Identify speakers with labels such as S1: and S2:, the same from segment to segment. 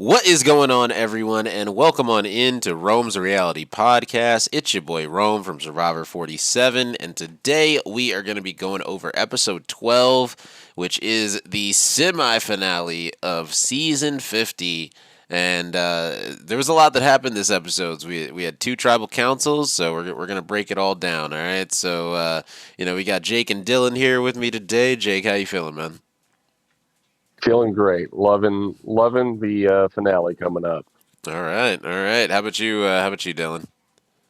S1: What is going on, everyone, and welcome on in to Rome's Reality Podcast. It's your boy Rome from Survivor 47, and today we are going to be going over episode 12, which is the semi-finale of season 50. And there was a lot that happened this episode. We had two tribal councils, so we're gonna break it all down. All right. So we got Jake and Dylan here with me today. Jake, how you feeling, man?
S2: Feeling great. Loving the finale coming up.
S1: All right. All right. How about you? How about you, Dylan?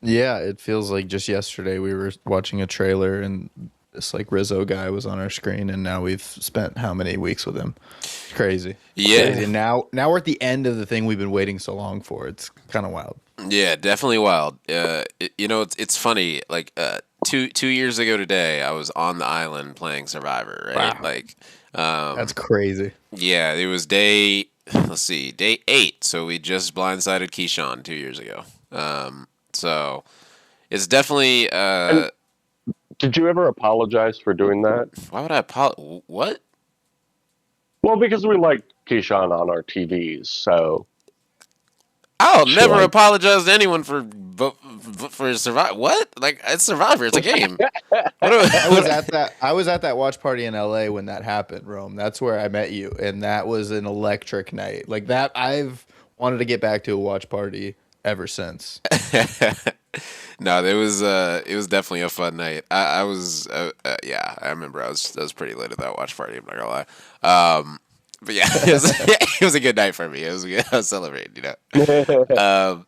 S3: Yeah, it feels like just yesterday we were watching a trailer and this like Rizzo guy was on our screen, and now we've spent how many weeks with him? It's crazy.
S1: Yeah.
S3: Crazy. Now we're at the end of the thing we've been waiting so long for. It's kind of wild.
S1: Yeah, definitely wild. It's funny. Like two years ago today, I was on the island playing Survivor. Right.
S3: Wow.
S1: Like,
S3: That's crazy.
S1: yeah, it was day. Let's see, day 8. So we just blindsided Keyshawn 2 years ago. So it's definitely.
S2: And did you ever apologize for doing that?
S1: Why would I apologize? What?
S2: Well, because we like Keyshawn on our TVs, so
S1: I'll
S2: Sure.
S1: never apologize to anyone for Survivor. What? Like, it's Survivor. It's a game.
S3: I was at that watch party in LA when that happened, Rome. That's where I met you, and that was an electric night. Like that, I've wanted to get back to a watch party ever since.
S1: No, it was definitely a fun night. I was yeah, I remember I was pretty late at that watch party. I'm not gonna lie. But yeah, it was a good night for me. It was good. I was celebrating, you know.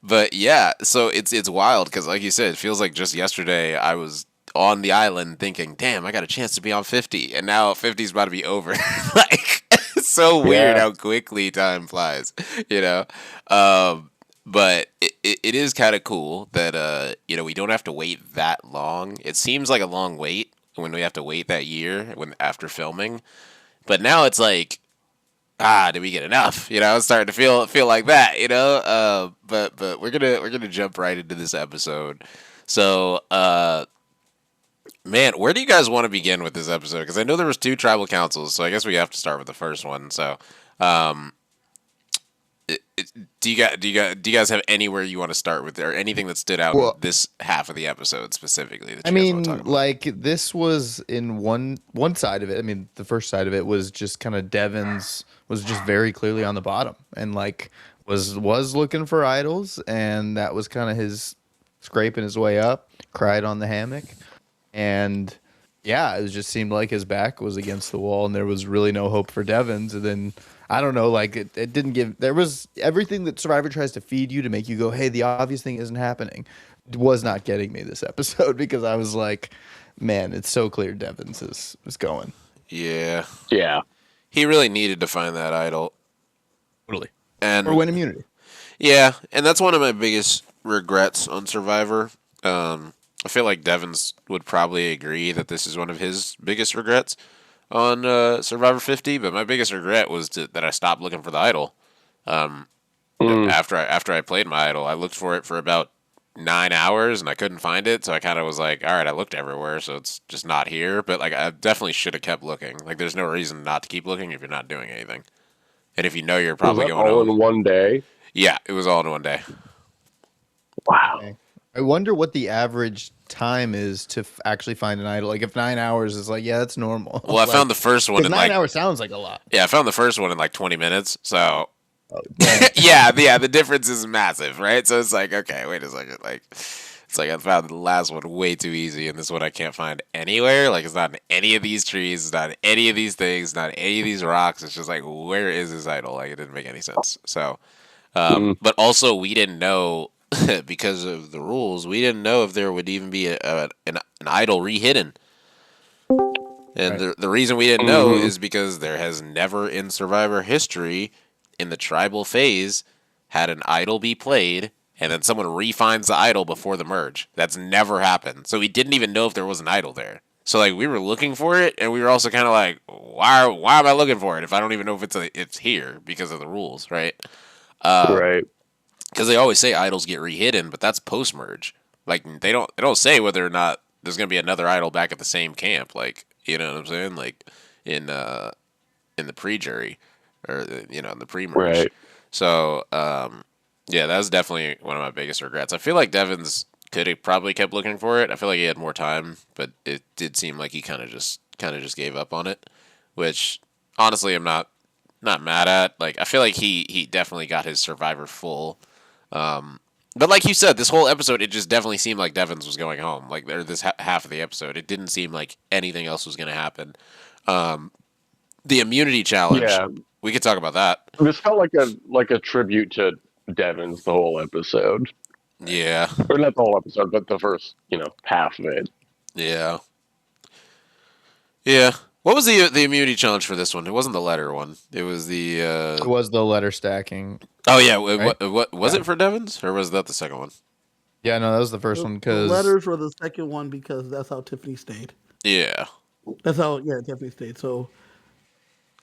S1: But yeah, so it's wild because, like you said, it feels like just yesterday I was on the island thinking, "Damn, I got a chance to be on 50," and now 50 is about to be over. Like, it's so weird
S2: Yeah.
S1: how quickly time flies, you know. But it is kind of cool that we don't have to wait that long. It seems like a long wait when we have to wait that year when after filming, but now it's like, did we get enough? You know, it's starting to feel like that. You know, but we're gonna jump right into this episode. So, man, where do you guys want to begin with this episode? Because I know there was two tribal councils, so I guess we have to start with the first one. So, do you guys have anywhere you want to start with, or anything that stood out
S3: Well,
S1: in this half of the episode specifically that
S3: I
S1: you guys want to
S3: mean,
S1: talk about?
S3: like this was in one side of it. I mean, the first side of it was just kind of Devon's was just very clearly on the bottom and like was looking for idols, and that was kind of his scraping his way up. Cried on the hammock, and yeah, it just seemed like his back was against the wall, and there was really no hope for Devon's. And then I don't know, like it didn't give. There was everything that Survivor tries to feed you to make you go, "Hey, the obvious thing isn't happening." Was not getting me this episode because I was like, man, it's so clear Devon's is going.
S1: Yeah,
S2: yeah.
S1: he really needed to find that idol,
S3: Totally.
S1: and
S3: Or win immunity.
S1: yeah, and that's one of my biggest regrets on Survivor. I feel like Devins would probably agree that this is one of his biggest regrets on Survivor 50. But my biggest regret was that I stopped looking for the idol.
S2: Mm.
S1: After I played my idol, I looked for it for about 9 hours and I couldn't find it. So I kind of was like, all right, I looked everywhere, so it's just not here. But like, I definitely should have kept looking. Like, there's no reason not to keep looking if you're not doing anything, and if you know you're
S2: Was
S1: probably
S2: that
S1: going
S2: all
S1: home.
S2: in one day?
S1: Yeah, it was all in one day.
S2: Wow.
S3: Okay. I wonder what the average time is to actually find an idol. Like if 9 hours is like, yeah, that's normal.
S1: Well, I found the first one
S3: because
S1: in
S3: 9 hours sounds like a lot.
S1: I found the first one in like 20 minutes. So
S3: Oh, damn.
S1: yeah, the difference is massive, right? So it's like, okay, wait a second, like it's like I found the last one way too easy, and this one I can't find anywhere. Like it's not in any of these trees, it's not in any of these things, not in any of these rocks. It's just like, where is this idol? Like it didn't make any sense. So,
S2: Mm.
S1: but also we didn't know because of the rules, we didn't know if there would even be an idol re-hidden. And
S3: Right.
S1: the reason we didn't know
S2: Mhm.
S1: is because there has never in Survivor history, in the tribal phase, had an idol be played and then someone refines the idol before the merge. That's never happened. So we didn't even know if there was an idol there. So like we were looking for it, and we were also kind of like, why am I looking for it if I don't even know if it's here because of the rules, right?
S2: Right.
S1: Because they always say idols get rehidden, but that's post merge. Like they don't say whether or not there's gonna be another idol back at the same camp. Like, you know what I'm saying? Like in the pre jury. or in the pre-merge.
S2: Right.
S1: So yeah, that was definitely one of my biggest regrets. I feel like Devins could have probably kept looking for it. I feel like he had more time, but it did seem like he kind of just gave up on it, which honestly I'm not mad at. Like I feel like he definitely got his Survivor full. But like you said, this whole episode, it just definitely seemed like Devins was going home. Like, or this half of the episode, it didn't seem like anything else was going to happen. The immunity challenge,
S2: Yeah.
S1: we could talk about that.
S2: This felt like a tribute to Devins the whole episode.
S1: Yeah,
S2: Or not the whole episode, but the first, half of it.
S1: yeah, yeah. What was the immunity challenge for this one? It wasn't the letter one. It was the.
S3: It was the letter stacking.
S1: Oh yeah,
S3: Right?
S1: what was it for Devins, or was that the second one?
S3: Yeah, no, that was the first one
S4: The
S3: because
S4: letters were the second one because that's how Tiffany stayed.
S1: Yeah.
S4: That's how Tiffany stayed. So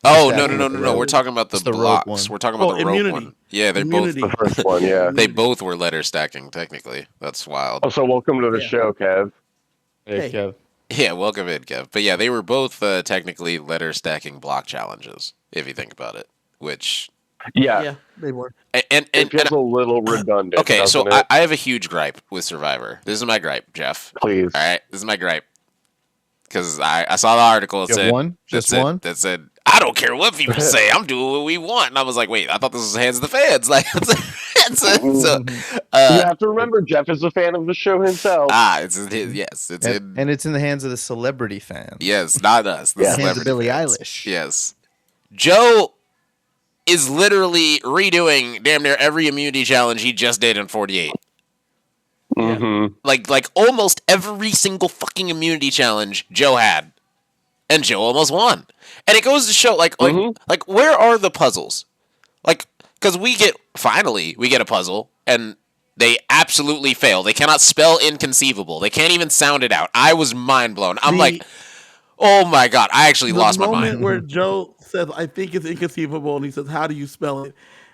S1: Oh no
S3: Stacking
S1: no no
S3: with
S1: no
S3: the
S1: no!
S3: rope.
S1: We're talking about the
S3: It's the rope
S1: blocks.
S3: one.
S1: We're talking about the rope
S4: immunity.
S1: one. Yeah, they
S4: Immunity.
S2: The first one, yeah.
S1: they both were letter stacking technically. That's wild.
S2: Also, welcome to the
S4: Yeah.
S2: show, Kev.
S3: Hey,
S4: Hey.
S3: Kev.
S1: Yeah, welcome in, Kev. But yeah, they were both technically letter stacking block challenges, if you think about it. Which
S2: Yeah.
S4: they were.
S1: and
S2: It feels a little redundant.
S1: okay, so
S2: doesn't it?
S1: I have a huge gripe with Survivor. This is my gripe, Jeff.
S2: Please.
S1: All right, this is my gripe because I saw the article. It
S3: You have
S1: said
S3: one? Just
S1: that said,
S3: one?
S1: that said I don't care what people say. I'm doing what we want. And I was like, wait, I thought this was Hands of the Fans. Like, so
S2: You have to remember, Jeff is a fan of the show himself.
S1: it's in
S3: And it's in the hands of the celebrity fans.
S1: yes, not us. The
S2: Yeah.
S3: Hands of
S1: celebrity
S3: Billie
S1: fans.
S3: Eilish.
S1: Yes. Joe is literally redoing damn near every immunity challenge he just did in 48.
S2: Mm-hmm.
S1: Like almost every single fucking immunity challenge Joe had. And Joe almost won. And it goes to show like where are the puzzles? Like cuz we get a puzzle and they absolutely fail. They cannot spell inconceivable. They can't even sound it out. I was mind blown. I'm like, "Oh my god, I actually lost my
S4: The
S1: mind."
S4: moment where Joe says, "I think it's inconceivable," and he says, "How do you spell it?"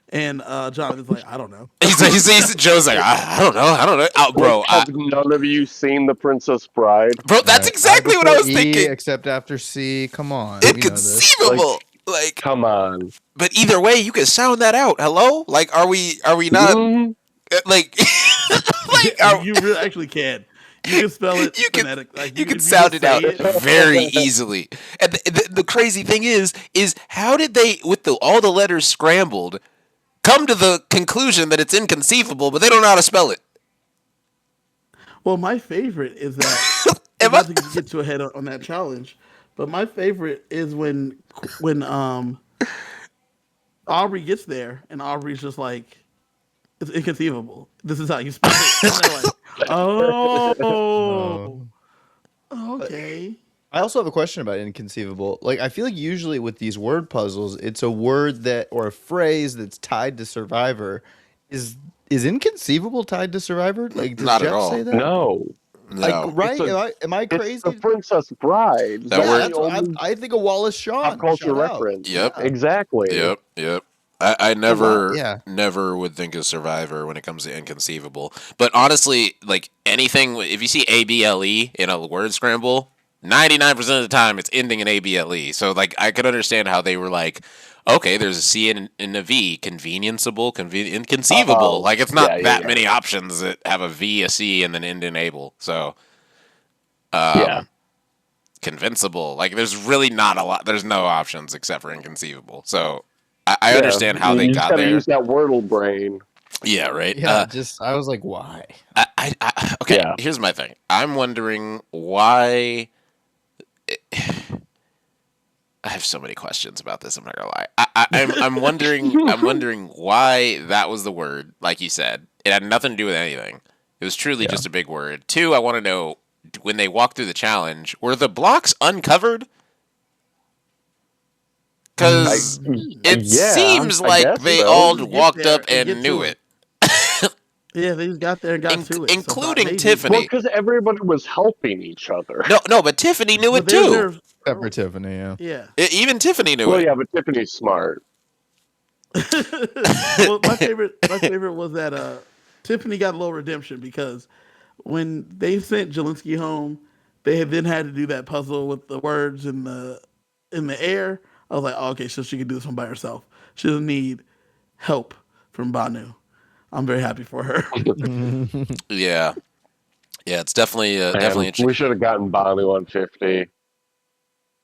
S4: And Jonathan's like, "I don't know."
S1: Joe's like, I don't know. Oh, bro,
S2: Have none of you seen The Princess Bride?
S1: that's
S3: Right.
S1: exactly what I was
S3: Before E,
S1: thinking.
S3: Except after C. Come on. we know this.
S1: Inconceivable. Like,
S2: Come on.
S1: but either way, you can sound that out. Hello? Like, are we not
S2: Mhm.
S1: like are-
S4: You really actually can. You can spell it
S1: You can-
S4: phonetic. Like,
S1: you can
S4: if
S1: sound
S4: just
S1: it out
S4: say
S1: very easily. And the crazy thing is how did they, with all the letters scrambled, come to the conclusion that it's inconceivable, but they don't know how to spell it?
S4: Well, my favorite is that.
S1: Am
S4: Not
S1: I-
S4: to get you ahead on that challenge, but my favorite is when Aubrey gets there and Aubrey's just like, "It's inconceivable. This is how you spell it." And they're like, "Oh, okay."
S3: I also have a question about inconceivable. Like, I feel like usually with these word puzzles, it's a word that or a phrase that's tied to Survivor. Is inconceivable tied to Survivor? Like, does
S1: Not at
S3: Jeff
S1: all.
S3: say that?
S2: No.
S1: No.
S3: Like, right?
S2: It's a-
S3: Am I crazy?
S2: It's The Princess Bride.
S1: That
S2: That's
S1: word-
S2: the
S3: That's what
S2: only
S3: I think of Wallace Shawn.
S2: pop culture
S3: Shout out.
S2: reference.
S1: Yep.
S2: Exactly.
S1: Yep. I never
S3: Yeah.
S1: never would think of Survivor when it comes to inconceivable. But honestly, like anything, if you see ABLE in a word scramble, 99% of the time it's ending in ABLE. So like I could understand how they were like, okay, there's a C and a V, inconceivable.
S2: Oh,
S1: Like it's not
S2: yeah,
S1: that
S2: yeah.
S1: many options that have a V, a C, and then end in able. So
S2: Yeah.
S1: convincible. Like there's really not a lot. There's no options except for inconceivable. So I
S2: Yeah.
S1: understand how they
S2: You just
S1: got
S2: gotta
S1: there.
S2: Use that Wordle brain.
S1: Yeah, right.
S3: Yeah, I was like, why?
S1: Okay.
S2: Yeah.
S1: Here's my thing. I'm wondering why. I have so many questions about this. I'm not gonna lie. I'm wondering. I'm wondering why that was the word. Like you said, it had nothing to do with anything. It was truly just a big word. Two, I want to know when they walked through the challenge, were the blocks uncovered? Because it
S2: Yeah,
S1: seems
S2: I
S1: like
S2: guess
S1: they
S2: so.
S1: all
S4: Get
S1: walked
S4: there
S1: up
S4: and
S1: and
S4: get
S1: knew
S4: to
S1: it.
S4: Yeah, they just got there and got to it. So
S1: including
S4: maybe-
S1: Tiffany.
S2: Well, because everybody was helping each other.
S1: No, but Tiffany knew
S4: Well,
S1: it too.
S3: Except for Tiffany, yeah.
S4: Yeah.
S1: Even Tiffany knew
S2: Well,
S1: it.
S2: yeah, but Tiffany's smart.
S4: Well, my favorite was that Tiffany got a little redemption because when they sent Jelinski home, they then had to do that puzzle with the words in the air. I was like, oh, okay, so she can do this one by herself. She doesn't need help from Banu. I'm very happy for her.
S1: Yeah, yeah, it's definitely
S2: Man,
S1: definitely
S2: we should have gotten Banu on 50.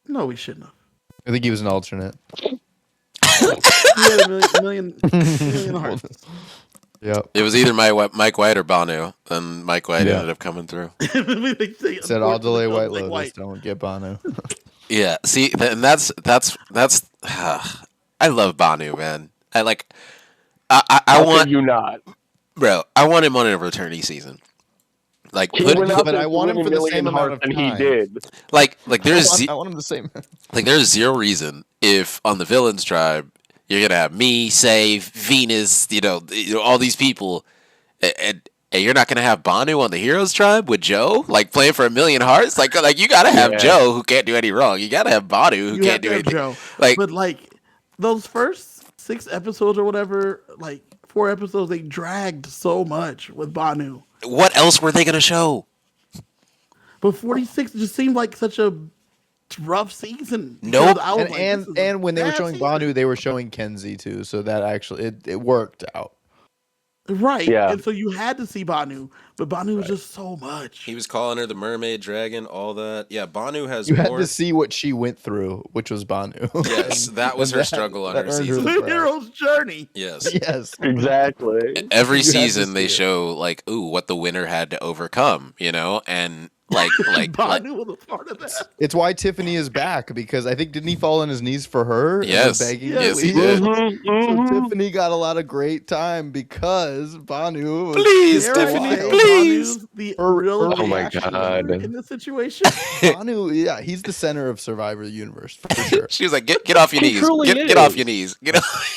S4: No, we shouldn't have.
S3: I think he was an alternate.
S4: He had a million hearts.
S3: Yep.
S1: It was either Mike White or Banu, and Mike White
S3: Yeah.
S1: ended up coming through.
S3: Said I'll delay White
S4: Like
S3: Lotus. Don't get Banu.
S1: Yeah, see, and that's I love Banu, man. I
S2: How
S1: want
S2: could you not?
S1: bro. I want him on a returnee season. Like
S2: He
S1: put
S2: went out
S3: but
S2: there
S3: I want him
S2: winning
S3: for the
S2: million
S3: same amount
S2: hearts,
S3: of
S2: and he
S3: time.
S2: did.
S1: like
S3: I
S1: there's
S3: want him the same.
S1: there's zero reason if on the Villains Tribe you're gonna have me, Save, Venus, all these people, and you're not gonna have Banu on the Heroes Tribe with Joe, like playing for a million hearts. Like you gotta have
S2: Yeah.
S1: Joe who can't do any wrong. You gotta have Banu who
S4: You
S1: can't
S4: have
S1: do
S4: to have
S1: anything.
S4: Joe.
S1: Like
S4: But like those first 6 episodes or whatever, like 4 episodes, they dragged so much with Banu.
S1: what else were they gonna show?
S4: But 46 just seemed like such a rough season.
S1: Nope.
S4: because I was
S3: And
S4: like,
S3: and,
S4: this is a
S3: and when they were
S4: bad
S3: showing
S4: season.
S3: Banu, they were showing Kenzie too. So that actually it worked out.
S4: Right.
S2: Yeah.
S4: And so you had to see Banu, but Banu was just so much.
S1: He was calling her the mermaid dragon, all that. Yeah, Banu has
S3: You had
S1: more.
S3: to see what she went through, which was Banu.
S1: Yes, that was
S3: And
S1: her struggle on
S3: that
S1: her
S3: earned
S1: season.
S3: the
S4: The
S3: prize.
S4: hero's journey.
S1: Yes.
S3: Yes.
S2: Exactly.
S1: Every
S3: You had to
S1: season they
S3: see it.
S1: show like, ooh, what the winner had to overcome, and like
S4: Banu was a part of that.
S3: It's why Tiffany is back because I think didn't he fall on his knees for her? and
S1: Yes.
S3: was begging to
S1: Yes, he
S3: leave?
S1: did.
S2: Mhm,
S3: So
S2: mhm.
S3: Tiffany got a lot of great time because Banu was
S1: Please,
S4: Dare I
S1: Tiffany,
S4: say
S1: please.
S4: Banu's the
S3: Her-
S4: real
S2: Oh my
S4: action
S2: God.
S4: leader in this situation.
S3: Banu, yeah, he's the center of Survivor Universe for sure.
S1: She was like, get off your
S2: He
S1: knees,
S2: truly
S1: get off
S2: is.
S1: your knees, get off.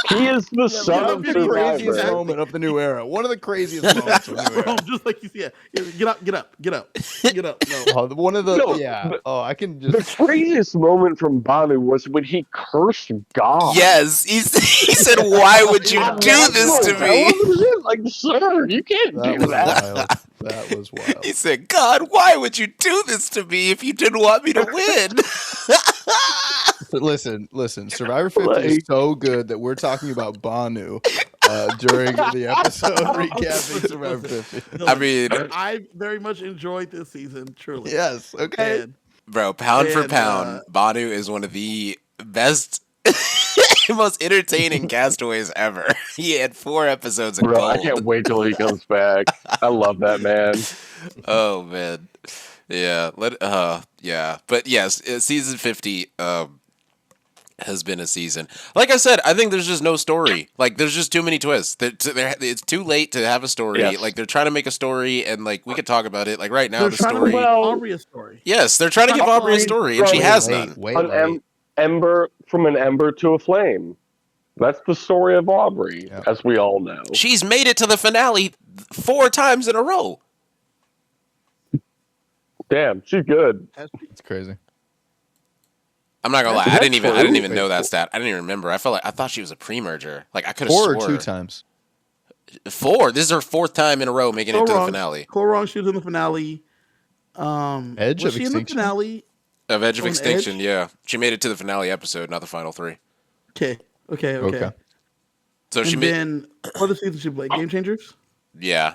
S2: He is the son
S4: yeah,
S2: of
S3: The craziest
S2: Survivor.
S3: moment of the new era. One of the craziest moments of the new era.
S4: Bro, just like you see it. Get up, get up, get up, get up. No.
S3: Oh, one of the
S2: No,
S3: yeah.
S2: but-
S3: Oh, I can
S2: The
S3: just
S2: craziest moment from Banu was when he cursed God.
S1: Yes, he said, why would you
S2: On
S1: do this
S2: national
S1: to me?
S2: television? Like, sir, you can't
S3: that
S2: do
S3: was
S2: that.
S3: wild. That was wild.
S1: He said, God, why would you do this to me if you didn't want me to win?
S3: But listen. Survivor 50 is
S2: Like-
S3: so good that we're talking about Banu during the episode recapping Survivor 50.
S4: No,
S1: I mean,
S4: I very much enjoyed this season, truly.
S3: Yes. Okay.
S4: And
S1: bro, pound for
S4: And,
S1: pound, Banu is one of the best, most entertaining castaways ever. He had 4 episodes of
S2: Bro, I
S1: gold.
S2: can't wait till he comes back. I love that man.
S1: Oh man, yeah. Yeah. But yes, season 50 has been a season. Like I said, I think there's just no story. Like there's just too many twists. It's too late to have a story.
S2: Yes.
S1: Like they're trying to make a story, and like we could talk about it. Like right now,
S4: they're
S1: the
S4: trying
S1: story.
S4: to make
S2: Well-
S4: Aubrey a story.
S1: Yes, they're trying to give Aubrey a story, and she has none.
S3: Way
S2: An
S3: late.
S2: ember from an ember to a flame. That's the story of Aubrey,
S3: Yeah.
S2: as we all know.
S1: She's made it to the finale 4 times in a row.
S2: Damn, she's good.
S3: It's crazy.
S1: I'm not gonna lie.
S2: That's
S1: I didn't
S2: true.
S1: even know that stat. I didn't even remember. I thought she was a pre-merger. Like I could have
S3: 4 or
S1: swore
S3: 2 times.
S1: 4. This is her 4th time in a row making it to the
S4: wrong.
S1: finale
S4: Go wrong. She was in the finale.
S3: Edge
S4: was
S3: of
S4: she in the
S3: Extinction?
S4: finale?
S1: of Edge of
S4: On
S1: Extinction.
S4: Edge?
S1: Yeah, she made it to the finale episode, not the final 3.
S4: Okay.
S3: Okay.
S1: So she
S4: And
S1: made.
S4: then what other season she played? Game Changers.
S1: Yeah.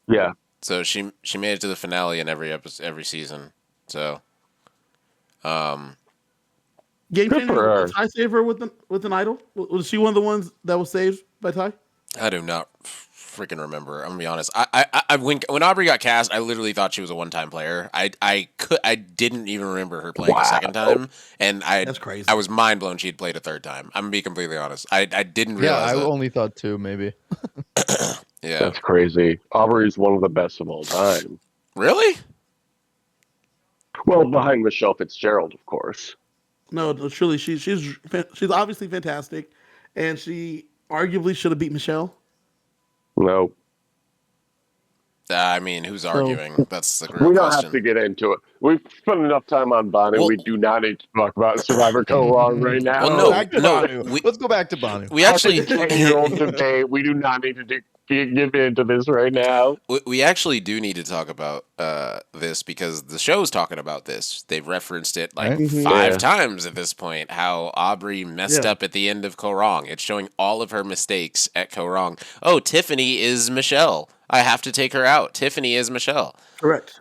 S2: Yeah.
S1: So she made it to the finale in every season. So,
S4: Game
S2: Good
S4: Changers.
S2: for her.
S4: Did Ty save her with an idol? Was she one of the ones that was saved by Ty?
S1: I do not freaking remember. I'm gonna be honest. When Aubrey got cast, I literally thought she was a one-time player. I didn't even remember her playing a second time, and
S4: That's crazy.
S1: I was mind blown she had played a third time. I'm gonna be completely honest. I didn't
S3: Yeah,
S1: realize
S3: I
S1: that.
S3: only thought 2 maybe.
S1: Yeah,
S2: That's crazy. Aubrey's one of the best of all time.
S1: really?
S2: Well, behind Michelle Fitzgerald, of course.
S4: No, truly, she's obviously fantastic, and she arguably should have beat Michelle.
S2: No,
S1: I mean, who's arguing? That's the
S2: we
S1: real
S2: don't
S1: question.
S2: have to get into it. We've spent enough time on Bonnie.
S1: Well-
S2: We do not need to talk about Survivor Go Wrong right now.
S1: Well, no,
S3: back to
S1: no,
S3: Banu.
S1: we-
S3: Let's go back to Banu.
S1: We actually.
S2: 10-year-old debate. We do not need to do. get me into this right now.
S1: We actually do need to talk about this because the show's talking about this. They've referenced it like
S3: Right.
S1: five
S2: Yeah.
S1: times at this point. How Aubrey messed
S4: Yeah.
S1: up at the end of Korong. It's showing all of her mistakes at Korong. Oh, Tiffany is Michelle. I have to take her out. Tiffany is Michelle.
S4: Correct.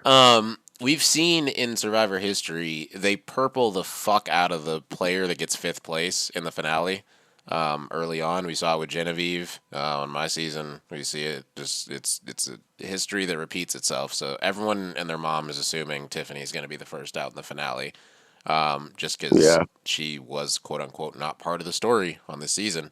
S1: We've seen in Survivor history they purple the fuck out of the player that gets 5th place in the finale. Early on, we saw it with Genevieve on my season. We see it just it's a history that repeats itself. So everyone and their mom is assuming Tiffany's going to be the first out in the finale, just because
S2: Yeah.
S1: she was quote unquote not part of the story on this season.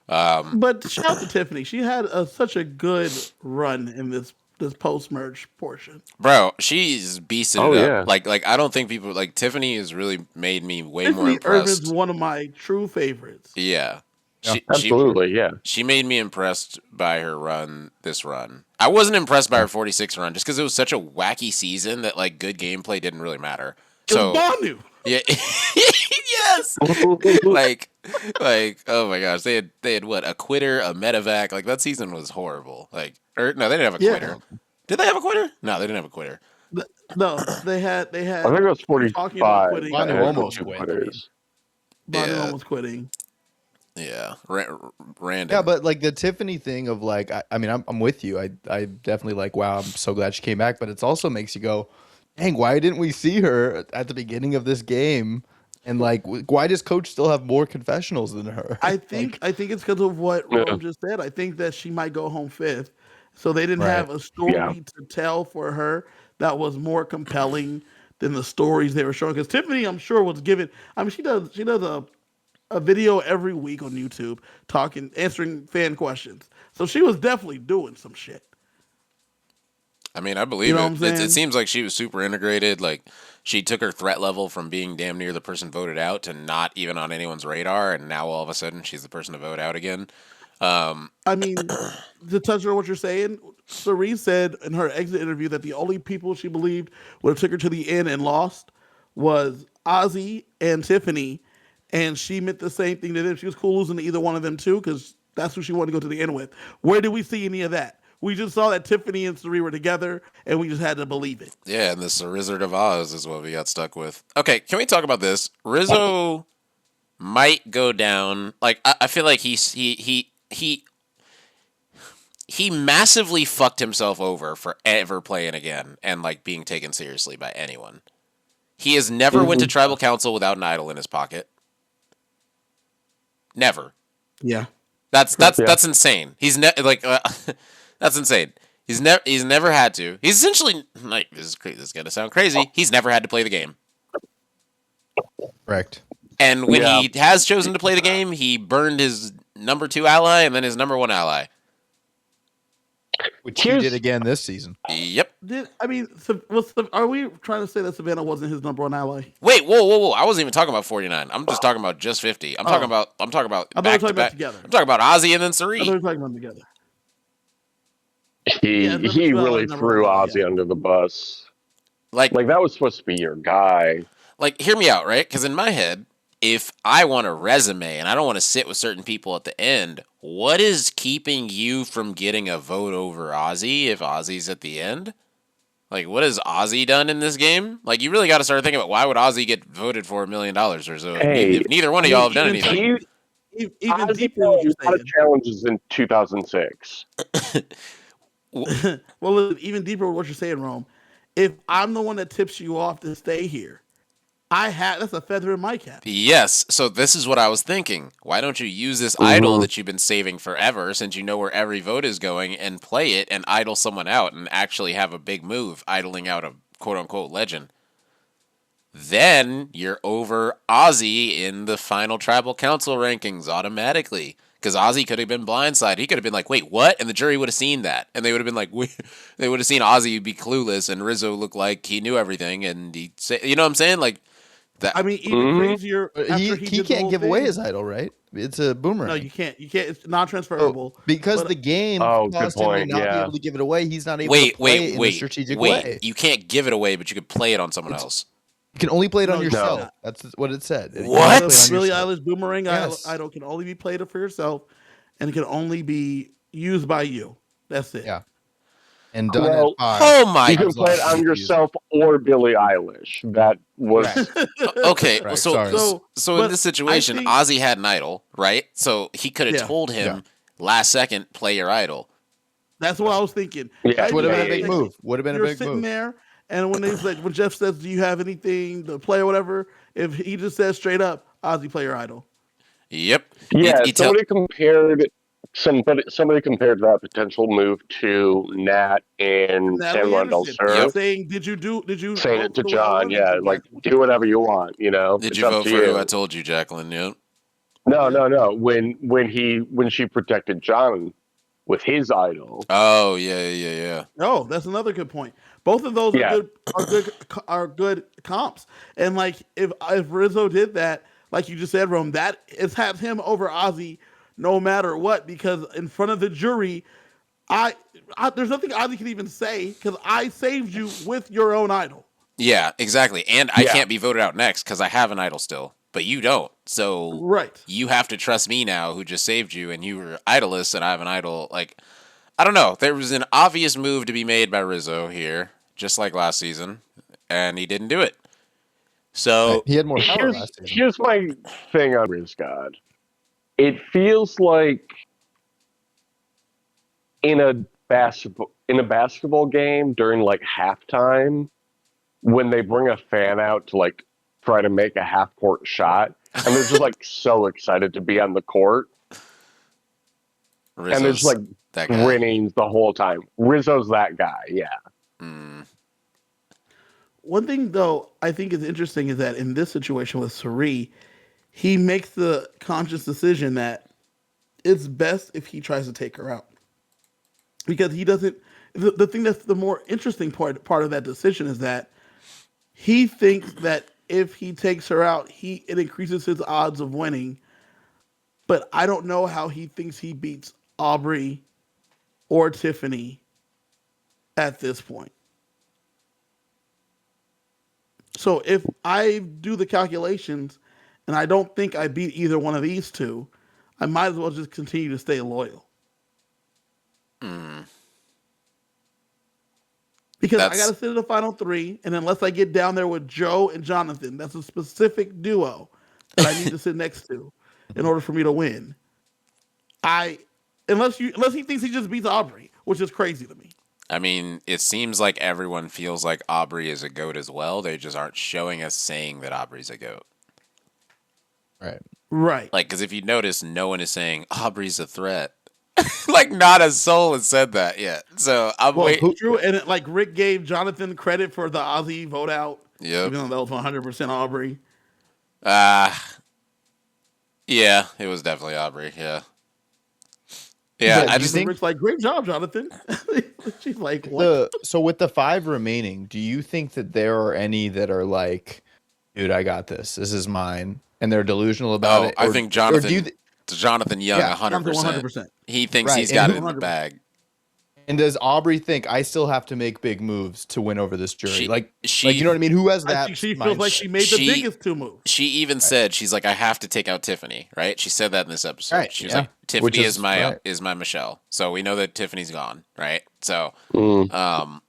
S4: But shout out to Tiffany. She had such a good run in this post merge portion.
S1: Bro, she's beasted
S2: Oh,
S1: it up.
S2: yeah.
S1: Like I don't think people like Tiffany has really made me way more
S4: Tiffany Irvin's
S1: impressed.
S4: one of my true favorites.
S1: Yeah.
S3: Yeah,
S1: She,
S2: Absolutely, yeah.
S1: She made me impressed by her run this run. I wasn't impressed by her 46 run just because it was such a wacky season that like good gameplay didn't really matter.
S4: It was
S1: So
S4: Banu.
S1: yeah, yes, like oh my gosh, they had what, a quitter, a medevac. Like that season was horrible. Like or no, they didn't have a
S4: Yeah.
S1: quitter. Did they have a quitter? No, they didn't have a quitter.
S4: No, they had
S2: I think it was
S4: talking about
S2: 45.
S4: quitting.
S3: Banu
S2: I had
S3: almost
S2: two
S3: quit.
S2: quitters.
S4: Banu
S1: Yeah.
S4: almost quitting.
S1: Yeah, Random.
S3: Yeah, but like the Tiffany thing of like, I mean, I'm with you. I definitely like, wow, I'm so glad she came back. But it also makes you go, dang, why didn't we see her at the beginning of this game? And like, why does Coach still have more confessionals than her?
S4: I think it's because of what
S2: Yeah.
S4: Rome just said. I think that she might go home 5th, so they didn't
S3: Right.
S4: have a story
S2: Yeah.
S4: to tell for her that was more compelling than the stories they were showing. Because Tiffany, I'm sure, was given. I mean, she does a video every week on YouTube answering fan questions. So she was definitely doing some shit.
S1: I mean, I believe
S4: You know
S1: it.
S4: what I'm saying?
S1: It seems like she was super integrated. Like she took her threat level from being damn near the person voted out to not even on anyone's radar, and now all of a sudden she's the person to vote out again.
S4: I mean, to touch on what you're saying, Cerise said in her exit interview that the only people she believed would have took her to the end and lost was Ozzy and Tiffany, and she meant the same thing to them. She was cool losing to either one of them too, because that's who she wanted to go to the end with. Where did we see any of that? We just saw that Tiffany and Cerise were together, and we just had to believe it.
S1: Yeah, and this Wizard of Oz is what we got stuck with. Okay, can we talk about this? Rizzo might go down. Like I feel like he massively fucked himself over for ever playing again and like being taken seriously by anyone. He has never went to tribal council without an idol in his pocket. Never.
S4: Yeah.
S1: That's
S2: Yeah.
S1: insane. He's that's insane. He's never had to. He's essentially like this is gonna sound crazy. He's never had to play the game.
S3: Correct.
S1: And when
S2: Yeah.
S1: he has chosen to play the game, he burned his number 2 ally and then his number 1 ally.
S3: Which he
S2: Here's-
S3: did again this season.
S1: Yep.
S4: Are we trying to say that Savannah wasn't his number 1 ally?
S1: Wait, whoa! I wasn't even talking about 49. I'm just talking about just 50. I'm talking about
S4: I thought we were
S1: back
S4: talking
S1: to
S4: about
S1: back.
S4: together.
S1: I'm talking about Ozzy and then
S4: I thought we
S1: Sari.
S4: were talking about them together.
S2: He
S4: Yeah, number
S2: he
S4: 12,
S2: really
S4: number
S2: threw
S4: 11,
S2: Ozzy under the bus.
S1: Like
S2: Like that was supposed to be your guy.
S1: hear me out, right? Because in my head, if I want a resume and I don't want to sit with certain people at the end, what is keeping you from getting a vote over Ozzy if Ozzy's at the end? Like, what has Ozzy done in this game? Like, you really got to start thinking about why would Ozzy get voted for $1 million or so
S2: Hey,
S1: if neither one of y'all have done
S4: even-
S1: anything?
S4: Even
S2: Ozzy
S4: deeper,
S2: won
S4: what you're
S2: a lot of
S4: saying.
S2: challenges in 2006.
S4: Well, listen, even deeper, what you're saying, Rome. If I'm the one that tips you off to stay here, that's a feather in my cap.
S1: Yes, so this is what I was thinking. Why don't you use this idol that you've been saving forever since you know where every vote is going and play it and idle someone out and actually have a big move, idling out a quote-unquote legend? Then you're over Ozzy in the final tribal council rankings automatically. Because Ozzy could have been blindsided. He could have been like, wait, what? And the jury would have seen that. And they would have been like, they would have seen Ozzy be clueless and Rizzo look like he knew everything. And he'd say, you know what I'm saying? Like, that.
S4: I mean, even crazier.
S3: But
S4: after
S3: he
S4: did the
S3: can't
S4: whole
S3: give away
S4: thing-
S3: his idol, right? It's a boomerang.
S4: No, you can't. You can't. It's non-transferable.
S3: Because
S4: But-
S3: the game
S2: Oh, good
S3: caused him
S2: point,
S3: to not be
S2: yeah.
S3: able to give it away. He's not able to play it in a strategic way.
S1: You can't give it away, but you could play it on someone else.
S3: You can only play it on
S4: No,
S3: yourself.
S4: no.
S3: That's what it said. You can
S1: What?
S3: only play it on
S4: Billie
S3: yourself.
S4: Eilish boomerang
S3: Yes.
S4: idol can only be played for yourself, and it can only be used by you. That's it.
S3: Yeah. And done
S2: Well,
S3: at 5.
S1: Oh my!
S2: You can
S3: I've
S2: play it
S3: lost
S2: on
S3: confused.
S2: yourself or Billie Eilish. That was
S1: Okay,
S3: Right,
S1: so
S3: sorry.
S1: so in
S4: but
S1: this
S4: I
S1: situation,
S4: think-
S1: Ozzy had an idol, right? So he could have
S4: Yeah.
S1: told him last second, play your idol.
S4: That's what I was thinking.
S2: Yeah,
S4: Right?
S3: Would have been a
S2: yeah,
S3: big
S2: yeah.
S3: move. Would have been a
S4: You're
S3: big
S4: sitting
S3: move.
S4: there, and when Jeff says, "Do you have anything to play or whatever?" If he just says straight up, "Ozzy, play your idol."
S1: Yep.
S2: Yeah,
S1: He tell-
S2: somebody compared that potential move to Nat and
S4: Natalie
S2: Cameron Del
S4: Anderson
S2: Sur,
S1: Yep.
S4: saying, "Did you
S2: saying
S4: vote
S2: it to
S4: for the way I
S2: John.
S4: wanted
S2: Yeah,
S4: to?"
S2: like do whatever you want.
S1: Did
S2: it's
S1: you
S2: up
S1: vote
S2: to
S1: for
S2: you.
S1: who I told you, Jacqueline? Yep.
S2: No. When she protected John with his idol.
S1: Oh yeah.
S4: Oh, that's another good point. Both of those
S2: Yeah.
S4: are good comps. And like if Rizzo did that, like you just said, Rome, that it's has him over Ozzy no matter what, because in front of the jury, I there's nothing Ozzy can even say because I saved you with your own idol.
S1: Yeah, exactly. And I
S2: Yeah.
S1: can't be voted out next because I have an idol still, but you don't. So
S4: Right.
S1: you have to trust me now, who just saved you, and you were idolist, and I have an idol. Like, I don't know. There was an obvious move to be made by Rizzo here, just like last season, and he didn't do it. So
S3: He had more power last season.
S2: Here's my thing on Riz God. It feels like in a basketball game during like halftime when they bring a fan out to like try to make a half court shot and they're just like so excited to be on the court and they're just like
S1: that guy.
S2: grinning the whole time. Rizzo's that guy, yeah.
S4: One thing though I think is interesting is that in this situation with Sari, he makes the conscious decision that it's best if he tries to take her out. Because he doesn't the thing that's the more interesting part of that decision is that he thinks that if he takes her out, it increases his odds of winning. But I don't know how he thinks he beats Aubrey or Tiffany at this point. So if I do the calculations and I don't think I beat either one of these two, I might as well just continue to stay loyal. Because I got to sit in the final three, and unless I get down there with Joe and Jonathan, that's a specific duo that I need to sit next to in order for me to win. Unless he thinks he just beats Aubrey, which is crazy to me.
S1: I mean, it seems like everyone feels like Aubrey is a GOAT as well. They just aren't showing us saying that Aubrey's a GOAT.
S4: Right.
S1: Like, because if you notice, no one is saying Aubrey's a threat. Like, not a soul has said that yet. So I'm waiting.
S4: True, and Rick gave Jonathan credit for the Ozzy vote out.
S1: Yep.
S4: Even though that was 100% Aubrey.
S1: Yeah, it was definitely Aubrey. Yeah.
S3: Yeah,
S1: I
S3: do you
S1: just
S3: think-
S4: Rick's like, great job, Jonathan. She's like, what?
S3: So with the 5 remaining, do you think that there are any that are like, dude, I got this. This is mine, and they're delusional about it?
S1: I think Jonathan.
S3: do you
S1: Jonathan Young,
S3: Yeah,
S1: 100%.
S4: 100%.
S1: He thinks
S3: Right,
S1: he's got
S3: and
S1: it in the
S4: 100%.
S1: bag.
S3: And does Aubrey think I still have to make big moves to win over this jury?
S1: She-
S3: like you know what I mean? Who has
S4: I
S3: that?
S4: think she feels like
S3: mindset?
S4: she made the
S1: She-
S4: biggest two moves.
S1: She even said, she's like, I have to take out Tiffany, right? She said that in this episode.
S3: Right,
S1: She was
S3: yeah.
S1: like, Tiffany
S3: Which
S1: is
S3: is
S1: my
S3: right.
S1: is my Michelle. So we know that Tiffany's gone, right? So
S2: Mm.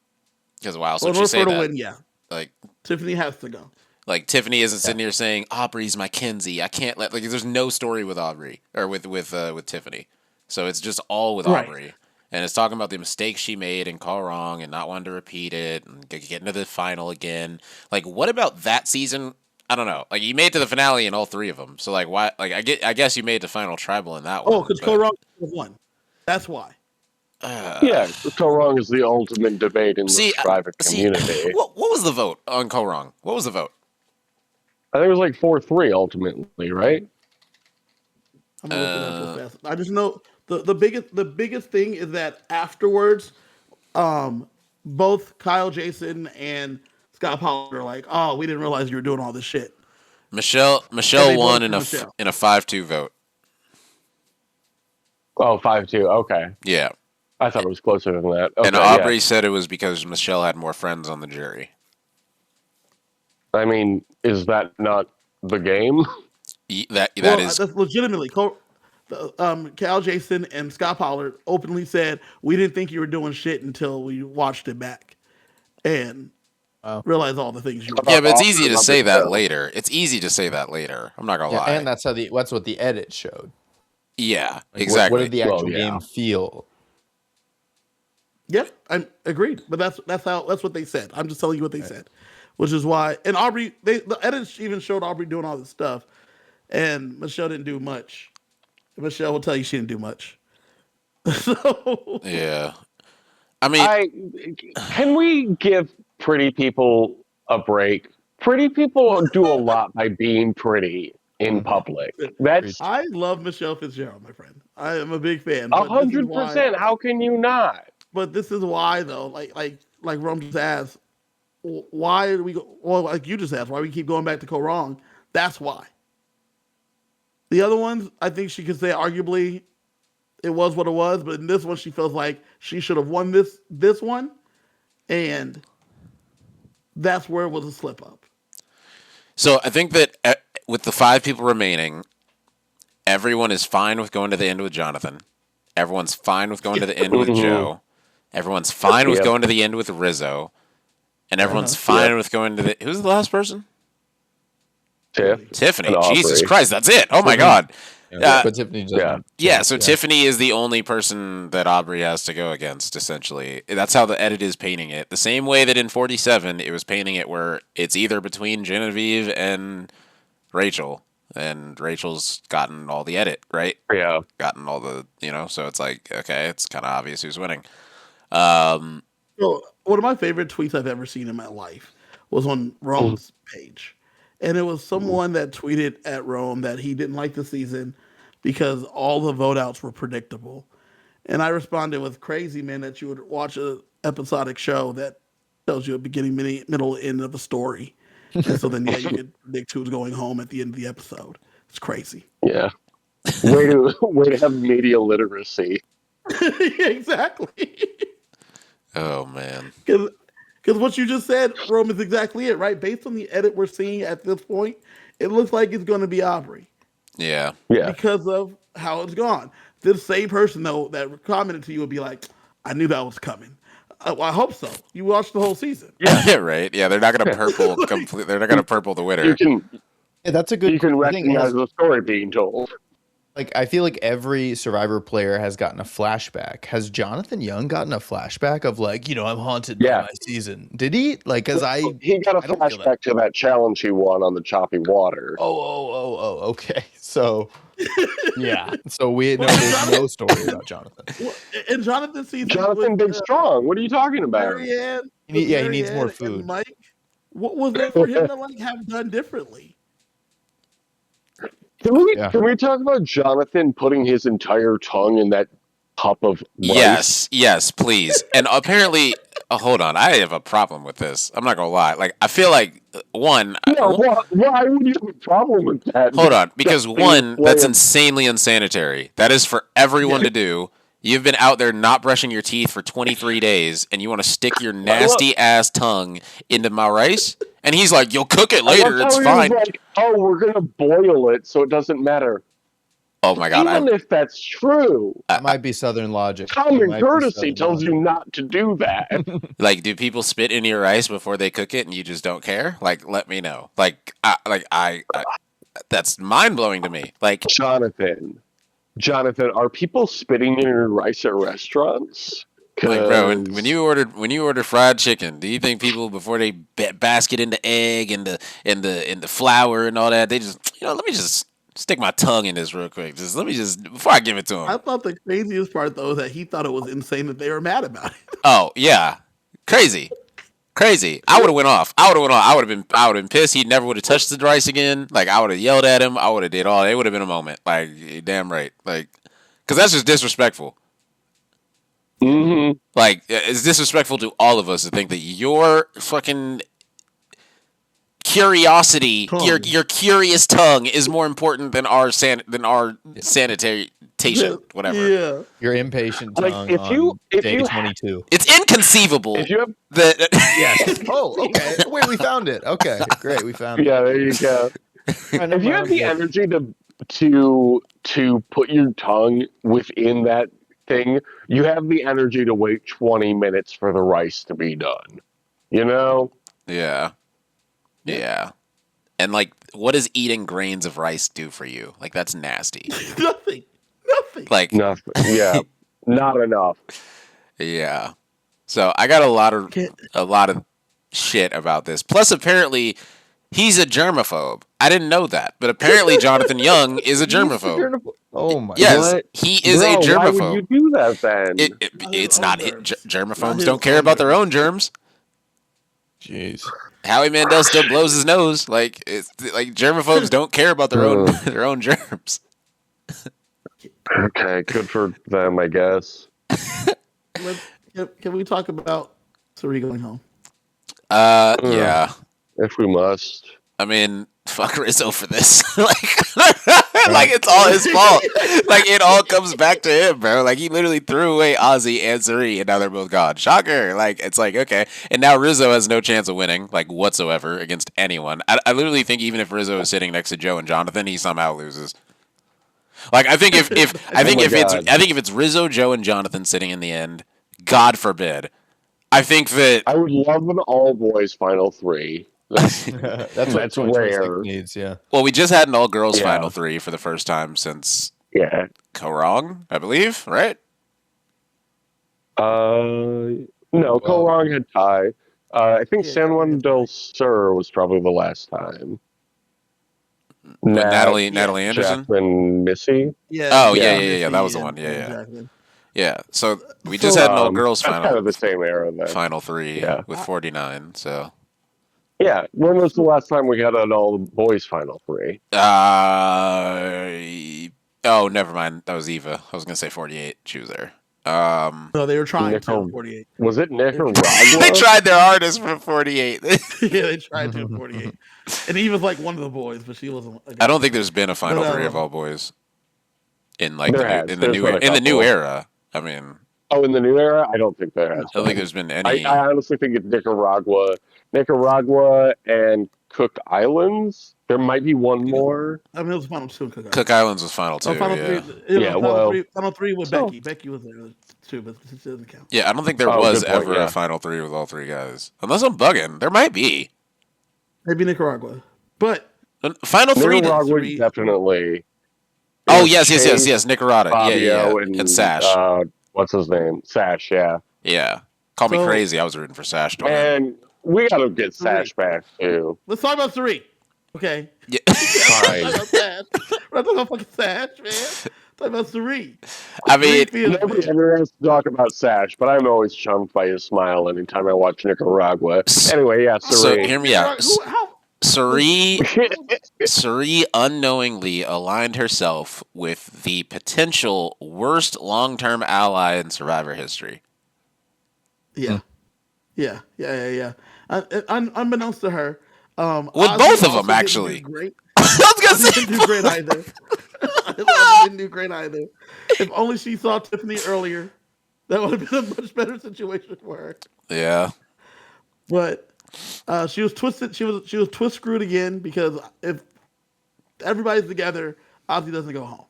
S1: because why else
S4: Well,
S1: would
S4: in
S1: she
S4: order for
S1: say
S4: her
S1: that?
S4: to win, yeah.
S1: Like
S4: Tiffany has to go.
S1: Tiffany isn't sitting here saying Aubrey's my Kinsey. I can't let there's no story with Aubrey or with Tiffany. So it's just all with
S4: Right.
S1: Aubrey. And it's talking about the mistakes she made and call wrong and not wanting to repeat it and get into the final again. Like, what about that season? I don't know. Like, you made it to the finale in all 3 of them. So, like, why? Like, I guess you made the final tribal in that one.
S4: Oh, because
S1: but-
S4: Cole Wrong won. That's why.
S2: Yeah, so wrong is the ultimate debate in the private community.
S1: What was the vote on Cole Wrong? What was the vote?
S2: I think it was like 4-3 ultimately, right?
S4: I'm gonna look it up real fast. I just know the biggest thing is that afterwards, both Kyle Jason and Scott Pollard are like, "Oh, we didn't realize you were doing all this shit."
S1: Michelle
S4: they
S1: won
S4: voted
S1: in a
S4: for Michelle.
S1: in a 5-2 vote.
S2: Oh, 5-2. Okay.
S1: Yeah.
S2: I thought it was closer than that. Okay,
S1: And Aubrey said it was because Michelle had more friends on the jury.
S2: yeah. I mean, is that not the game?
S1: That
S4: Well,
S1: is
S4: that's legitimately Cal Jason and Scott Pollard openly said we didn't think you were doing shit until we watched it back and
S3: Wow.
S4: realized all the things you were.
S1: Yeah, but it's
S2: Offer
S1: easy to
S2: of
S1: say
S2: the
S1: that
S2: show.
S1: later. It's easy to say that later. I'm not gonna
S3: Yeah,
S1: lie.
S3: and that's what the edit showed.
S1: Yeah,
S3: Like,
S1: exactly.
S3: What did the
S2: Well,
S3: actual
S2: yeah.
S3: game feel?
S4: Yeah, I'm agreed. But that's what they said. I'm just telling you what they said, which is why. And Aubrey, the edits even showed Aubrey doing all this stuff, and Michelle didn't do much. Michelle will tell you she didn't do much. So
S1: Yeah. I mean,
S2: Can we give pretty people a break? Pretty people do a lot by being pretty in public. That's
S4: I love Michelle Fitzgerald, my friend. I am a big fan. But this is why.
S2: 100%. How can you not?
S4: But this is why, though. Like Rome just asked, why do we go? Well, like you just asked, why we keep going back to Go Wrong? That's why. The other ones, I think she could say arguably it was what it was, but in this one, she feels like she should have won this one, and that's where it was a slip up.
S1: so I think that with the 5 people remaining, everyone is fine with going to the end with Jonathan. Everyone's fine with going to the end with Joe. Everyone's fine with
S2: Yep.
S1: going to the end with Rizzo. And everyone's fine with going to the... Who's the last person?
S2: Tiff.
S1: Tiffany.
S2: And Aubrey.
S1: Jesus Christ, that's it. Oh my God.
S3: But Tiffany doesn't.
S2: yeah.
S1: Yeah, so Tiffany is the only person that Aubrey has to go against, essentially. That's how the edit is painting it. The same way that in 47, it was painting it where it's either between Genevieve and Rachel. And Rachel's gotten all the edit, right?
S2: Yeah.
S1: Gotten all the, so it's like, okay, it's kind of obvious who's winning.
S4: So one of my favorite tweets I've ever seen in my life was on Rome's page. And it was someone that tweeted at Rome that he didn't like the season because all the vote outs were predictable. And I responded with crazy, man, that you would watch an episodic show that tells you a beginning, middle, end of a story. And so then, yeah, you could predict who's going home at the end of the episode. It's crazy.
S2: Yeah. Way to have media literacy.
S4: Yeah, exactly.
S1: Oh, man.
S4: Because what you just said, Rome, is exactly it, right? Based on the edit we're seeing at this point, it looks like it's going to be Aubrey
S1: Yeah.
S2: Yeah.
S4: because of how it's gone. This same person, though, that commented to you would be like, I knew that was coming. Well, I hope so. You watched the whole season.
S1: Yeah, right. Yeah, they're not going to purple complete. They're not going to purple the winner.
S2: You
S3: That's a good.
S2: can
S3: I think it
S2: recognize
S3: has-
S2: the story being told.
S3: Like, I feel like every Survivor player has gotten a flashback. Has Jonathan Young gotten a flashback of like, I'm haunted by
S2: Yeah.
S3: my season? Did he? Like, because
S2: He got a
S3: I don't feel that.
S2: flashback to that challenge he won on the choppy water.
S3: Oh, okay. So, yeah. So there's no story about Jonathan.
S4: Well, in Jonathan's season,
S2: Jonathan Big Strong. What are you talking about?
S4: Marianne,
S3: He
S4: with
S3: needs more
S4: Marianne
S3: food.
S4: and Mike, what was there for him to like have done differently?
S2: Can we talk about Jonathan putting his entire tongue in that cup of rice?
S1: Yes, please. And apparently, hold on, I have a problem with this. I'm not gonna lie. Like, I feel like one.
S2: Yeah, why would you have a problem with that?
S1: Hold on, because
S2: That's
S1: one, that's
S2: way-
S1: insanely unsanitary. That is for everyone to do. You've been out there not brushing your teeth for 23 days, and you want to stick your nasty ass tongue into my rice? And he's like, "You'll cook it
S2: I
S1: later.
S2: love how
S1: It's
S2: he was
S1: fine."
S2: like, oh, we're gonna boil it, so it doesn't matter.
S1: Oh my god!
S2: Even if that's true,
S3: That might be Southern logic. It
S2: common
S3: might be
S2: courtesy
S3: Southern
S2: tells
S3: logic.
S2: you not to do that.
S1: Like, do people spit in your rice before they cook it, and you just don't care? Like, let me know. I that's mind blowing to me. Like,
S2: Jonathan, are people spitting in your rice at restaurants?
S1: bro, when you order fried chicken, do you think people before they basket in the egg and the flour and all that, they just let me just stick my tongue in this real quick. Let me before I give it to
S4: I
S1: them.
S4: thought the craziest part though is that he thought it was insane that they were mad about it.
S1: Oh yeah, crazy. I would have went off. I would have been pissed. He never would have touched the rice again. Like, I would have yelled at him. I would have did all. It would have been a moment. Like, you're damn right. Like, because that's just disrespectful.
S2: Mm-hmm.
S1: Like, it's disrespectful to all of us to think that your fucking curiosity,
S4: Tongue.
S1: your curious tongue, is more important than our sanitation, whatever.
S4: Yeah.
S3: Your impatient
S2: Like,
S3: tongue
S2: if you-
S3: on
S2: if
S3: day
S2: you-
S3: 22.
S1: It's inconceivable
S2: If you have,
S1: that.
S3: Yes. Oh, okay. Wait, we found it. Okay, great. We found it.
S2: yeah, there you go.
S3: I know
S2: If you
S3: my
S2: have the
S3: own-
S2: energy to to put your tongue within that thing, you have the energy to wait 20 minutes for the rice to be done. You know?
S1: Yeah. Yeah. And like, what does eating grains of rice do for you? Like, that's nasty.
S4: Nothing.
S1: Like,
S2: Nothing. Yeah. Not enough.
S1: yeah. So I got a lot of shit about this. Plus, apparently, he's a germaphobe. I didn't know that, but apparently, Jonathan Young is a germaphobe.
S3: Oh my
S1: Yes,
S2: What?
S1: he is
S2: Bro,
S1: a
S2: why would you
S1: germaphobe.
S2: do that then?
S1: It's
S4: own
S1: not
S4: germs. Not
S1: germaphobes
S4: his
S1: don't care
S4: own
S1: about their
S4: germs.
S1: own germs.
S3: jeez.
S1: Howie Mandel still blows his nose. Like it's like germaphobes don't care about their own
S2: Ugh.
S1: their own germs.
S2: Okay, good for them, I guess.
S4: Can we talk about Suri going home?
S1: Yeah.
S2: If we must.
S1: I mean, fuck Rizzo for this. like it's all his fault. Like it all comes back to him, bro. Like he literally threw away Ozzy and Suri, and now they're both gone. Shocker. Like it's like okay, and now Rizzo has no chance of winning, like whatsoever, against anyone. I literally think even if Rizzo is sitting next to Joe and Jonathan, he somehow loses. Like I think if I think
S2: my
S1: if it's Rizzo, Joe, and Jonathan sitting in the end, God forbid. I think that
S2: I would love an all boys final three.
S3: That's what
S2: That's
S3: 2026
S2: rare.
S3: needs. Yeah.
S1: well, we just had an all girls
S2: Yeah.
S1: final three for the first time since
S2: Yeah.
S1: Korong, I believe, right?
S2: No,
S3: Well-
S2: Korong had Ty. I think
S4: Yeah,
S2: San Juan
S4: yeah.
S2: del Sur was probably the last time.
S1: With Natalie
S4: yeah,
S1: Anderson.
S2: Jasmine, Missy.
S4: Yeah.
S1: Oh
S2: yeah,
S1: yeah. That was the one. Yeah. Yeah. So we just had an all girls
S2: That's
S1: final
S2: kind of the same era then.
S1: final three
S2: Yeah.
S1: with 49. So
S2: Yeah. When was the last time we had an all boys final three?
S1: oh, never mind. That was Eva. I was gonna say 48. She was there.
S4: No, they were trying
S2: Nickel-
S4: to 48.
S2: Was it Nicaragua?
S1: they tried their hardest for 48.
S4: Yeah, they tried to 48. And he was like one of the boys, but she wasn't.
S1: I don't think there's been a final
S4: But,
S1: three of all boys in like
S2: There has.
S1: in
S2: There's been a
S1: the new
S2: couple.
S1: era. I mean,
S2: Oh, in the new era? I don't think there has.
S1: I don't think there's been any.
S2: I honestly think it's Nicaragua and Cook Islands. There might be one more.
S4: I mean, it was final two.
S1: Cook Islands was final two.
S4: Oh, final
S1: Yeah.
S4: three. It
S2: Yeah,
S4: was
S2: well-
S4: final three with
S2: So-
S4: Becky. Becky was there too, but it doesn't count.
S1: Yeah, I don't think there
S2: Oh,
S1: was
S2: good point,
S1: ever
S2: yeah.
S1: a final three with all three guys. Unless I'm bugging. There might be.
S4: Maybe Nicaragua, but
S1: Final three.
S2: Nicaragua
S4: three-
S2: definitely.
S1: Oh,
S2: It was
S1: yes.
S2: Chase,
S1: Nicaragua.
S2: Fabio,
S1: Yeah. And Sash.
S2: What's his name? Sash, yeah.
S1: Yeah. Call me
S4: So-
S1: crazy. I was rooting for Sash to win.
S2: And we got to get Sash back, too.
S4: let's talk about three. Okay.
S1: Yeah.
S2: Fine.
S4: Talk about Sash. We're not talking about fucking Sash, man. Talk about three.
S1: I mean,
S2: Nobody ever has to talk about Sash, but I'm always charmed by his smile anytime I watch Nicaragua. Anyway, yeah,
S1: so
S2: Suri.
S1: hear me out.
S4: How?
S1: Suri unknowingly aligned herself with the potential worst long-term ally in Survivor history.
S4: Yeah. Yeah. Unbeknownst to her,
S1: With
S4: Ozzy
S1: both of
S4: also
S1: them,
S4: didn't
S1: actually.
S4: do Great.
S1: I was gonna
S4: Ozzy
S1: say,
S4: didn't do great either. Ozzy didn't do great either. If only she saw Tiffany earlier, that would have been a much better situation for her.
S1: yeah,
S4: But she was twisted. She was twist screwed again because if everybody's together, Ozzy doesn't go home.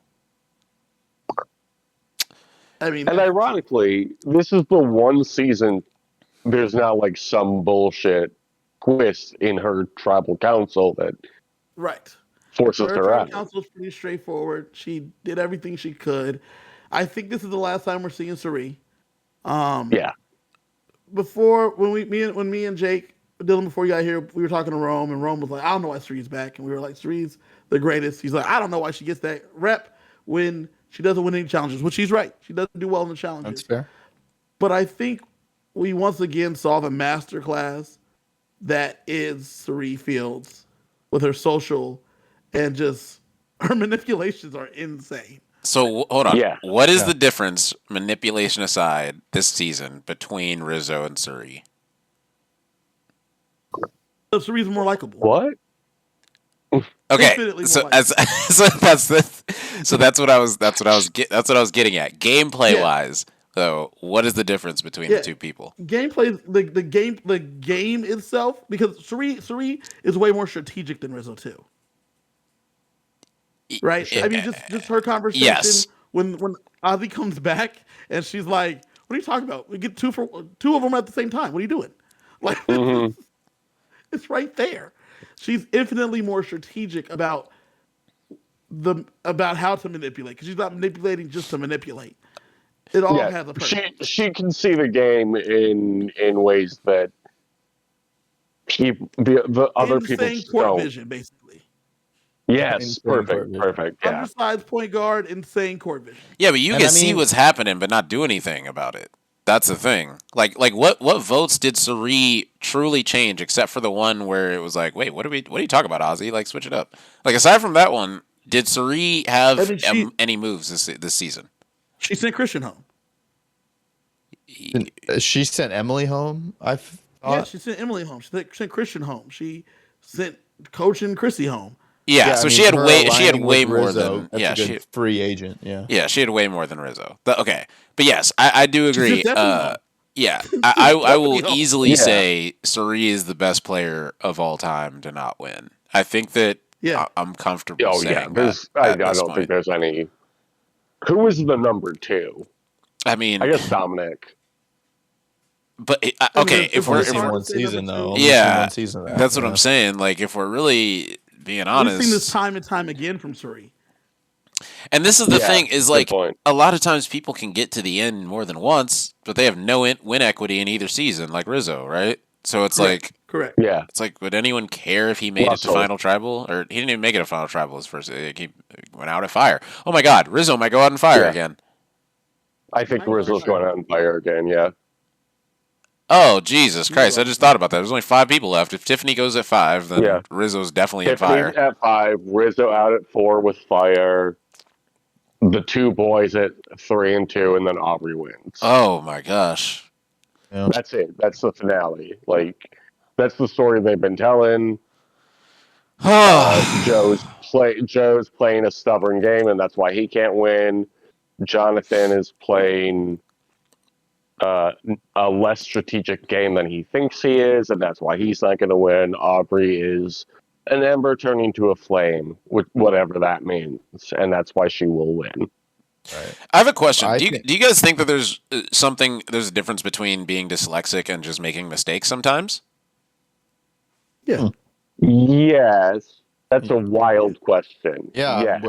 S4: I mean,
S2: And ironically, this is the one season there's not like some bullshit twist in her tribal council that
S4: right.
S2: forces
S4: Her
S2: her
S4: tribal
S2: out.
S4: council was pretty straightforward. She did everything she could. I think this is the last time we're seeing Suri.
S2: Yeah.
S4: Before when me and Jake Dylan before you got here, we were talking to Rome, and Rome was like, "I don't know why Suri's back," and we were like, "Suri's the greatest." He's like, "I don't know why she gets that rep when she doesn't win any challenges," which he's right. She doesn't do well in the challenges.
S3: That's fair.
S4: But I think we once again saw the masterclass that is Suri Fields with her social and just her manipulations are insane.
S1: So hold on.
S2: Yeah.
S1: What is
S3: Yeah.
S1: the difference, manipulation aside, this season between Rizzo and Suri?
S4: So Suri's more likable.
S2: What?
S1: Okay,
S4: Infinitely more
S1: so
S4: likable.
S1: so that's what I was getting at. Gameplay
S4: Yeah.
S1: wise, though, what is the difference between
S4: Yeah.
S1: the two people?
S4: Gameplay, the game itself, because Suri is way more strategic than Rizzo too. right?
S1: Sure.
S4: I mean, just her conversation
S1: Yes.
S4: when Ozzy comes back and she's like, "What are you talking about? We get two of them at the same time. What are you doing?" Like,
S2: Mhm.
S4: it's right there. She's infinitely more strategic about how to manipulate because she's not manipulating just to manipulate. It all
S2: Yeah,
S4: has a purpose.
S2: she can see the game in ways that the other people
S4: Insane
S2: just
S4: court
S2: don't.
S4: vision, basically.
S2: Yes,
S3: Insane court vision.
S2: perfect. Yeah,
S4: Undersized point guard, insane court vision.
S1: Yeah, but you
S3: And
S1: can
S3: I
S1: see
S3: mean-
S1: what's happening, but not do anything about it. That's the thing. Like what votes did Suri truly change, except for the one where it was like, wait, what are you talking about, Ozzy? Like, switch it up. Like, aside from that one, did Suri have
S4: I mean,
S1: any moves this season?
S4: She sent Christian home.
S3: She sent Emily home.
S4: Yeah, she sent Emily home. She sent Christian home. She sent Coach and Chrissy home.
S1: Yeah,
S3: I
S1: so
S3: mean,
S1: she had
S3: her
S1: way
S3: aligning
S1: more
S3: with Rizzo,
S1: than
S3: that's a good free agent. Yeah.
S1: she had way more than Rizzo. Okay, but yes, I do agree.
S4: She's definitely home.
S1: Yeah, I will
S4: Definitely
S1: easily
S2: Yeah.
S1: say Suri is the best player of all time to not win. I think that
S4: Yeah.
S1: I'm comfortable
S2: oh
S1: saying
S2: yeah.
S1: that.
S2: I
S1: at this
S2: don't
S1: point.
S2: think there's any. Who was the number 2?
S1: I mean,
S2: I guess Dominic.
S1: but
S4: I mean,
S1: okay,
S4: it's
S1: if we're
S4: hard
S1: if
S4: to
S1: we're,
S3: one
S4: say
S3: season
S4: number
S3: though.
S4: two.
S3: Only
S1: Yeah,
S3: one season of that,
S1: that's what
S3: yeah.
S1: I'm saying. Like, if we're really being
S4: We've seen this
S1: honest,
S4: time and time again from Suri.
S1: and this is the
S2: Yeah,
S1: thing is
S2: good
S1: like
S2: point.
S1: a lot of times people can get to the end more than once, but they have no win equity in either season, like Rizzo, right? So it's like.
S4: Correct.
S2: Yeah,
S1: It's like, would anyone care if he made it
S2: Russell.
S1: to Final Tribal? Or he didn't even make it to Final Tribal his first. He went out at fire. Oh my God, Rizzo might go out and fire
S2: Yeah.
S1: again.
S2: I think
S4: Might
S2: Rizzo's
S4: fire.
S2: going on fire again. Yeah,
S1: Oh Jesus Christ! I
S4: right.
S1: just thought about that. There's only 5 people left. If Tiffany goes at 5, then
S2: Yeah.
S1: Rizzo's definitely at
S2: Tiffany's
S1: fire.
S2: at 5, Rizzo out at 4 with fire. The 2 boys at 3 and 2, and then Aubrey wins.
S1: Oh my gosh.
S3: Yeah.
S2: That's it. That's the finale. Like, that's the story they've been telling. Joe's playing a stubborn game, and that's why he can't win. Jonathan is playing a less strategic game than he thinks he is, and that's why he's not going to win. Aubrey is an ember turning to a flame, whatever that means, and that's why she will win.
S1: I have a question.
S3: I
S1: Do
S3: think-
S1: you guys think that there's there's a difference between being dyslexic and just making mistakes sometimes?
S4: Yeah.
S2: Yes, that's a wild question.
S3: Yeah.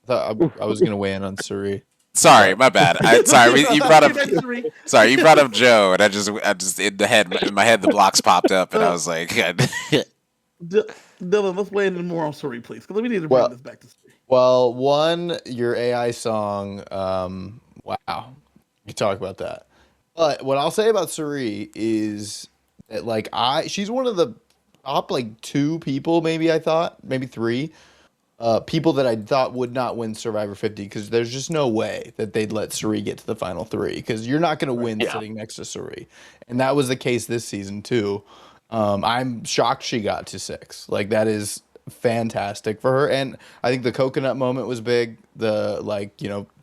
S3: I was gonna weigh in on Suri.
S1: Sorry, my bad. Sorry, you brought up.
S4: Suri.
S1: Sorry, you brought up Joe, and I just in my head the blocks popped up, and I was like,
S4: Dylan, let's weigh in more on Suri, please. Because we need to bring
S3: Well-
S4: this back to Suri.
S3: Well, one, your AI song. Wow, you talk about that. But what I'll say about Suri is that she's one of the top 2 people, maybe 3 people that I thought would not win Survivor 50 because there's just no way that they'd let Suri get to the final 3 because you're not going to win
S2: Yeah.
S3: sitting next to Suri, and that was the case this season too. I'm shocked she got to 6. Like, that is fantastic for her, and I think the coconut moment was big. The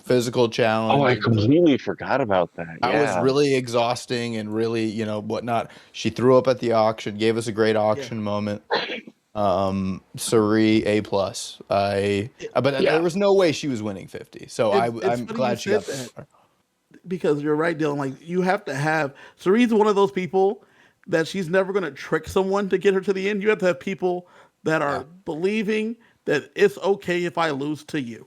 S3: physical challenge.
S2: Oh, I completely forgot about that.
S3: That
S2: Yeah.
S3: was really exhausting and really, whatnot. She threw up at the auction, gave us a great auction moment. Suri A+. But
S2: Yeah.
S3: there was no way she was winning 50. So
S4: It's
S3: I'm
S4: funny
S3: glad
S4: you
S3: she got
S4: said
S3: that far.
S4: Because you're right, Dylan. Like, you have to have Suri's one of those people that she's never going to trick someone to get her to the end. You have to have people that are believing that it's okay if I lose to you.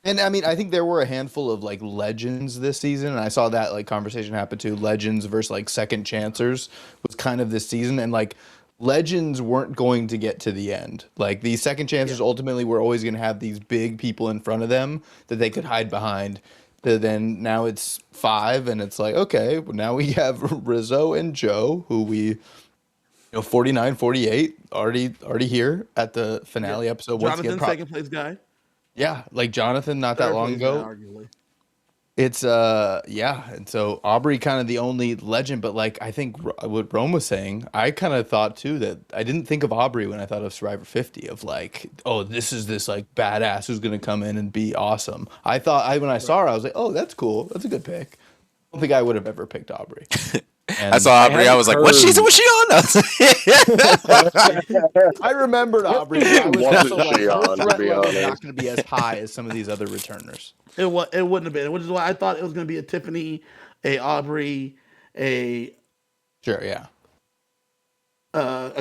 S3: And I mean, I think there were a handful of legends this season, and I saw that conversation happen too. Legends versus second chancers was kind of this season, and legends weren't going to get to the end. These second chancers ultimately were always going to have these big people in front of them that they could hide behind. Then now it's 5, and it's okay, well, now we have Rizzo and Joe, who we 49, 48 already here at the finale episode. Once
S4: Jonathan,
S3: again,
S4: second place guy.
S3: yeah, Jonathan not that
S4: Third
S3: long
S4: place
S3: ago.
S4: guy, arguably.
S3: It's and so Aubrey kind of the only legend, but I think what Rome was saying, I kind of thought too that I didn't think of Aubrey when I thought of Survivor 50 of oh, this is this badass who's gonna come in and be awesome. I thought when I saw her, I was like, oh, that's cool, that's a good pick. I don't think I would have ever picked Aubrey. And
S1: I saw Aubrey. I was like, "What season was she on?"
S3: I remembered Aubrey. But I was
S2: Wasn't
S3: also like,
S2: she
S3: her
S2: on, to
S3: threat
S2: be
S3: level is not
S2: honest?
S3: going to be as high as some of these other returners.
S4: It wouldn't have been, which is why I thought it was going to be a Tiffany, a Aubrey, a
S3: Sure, yeah.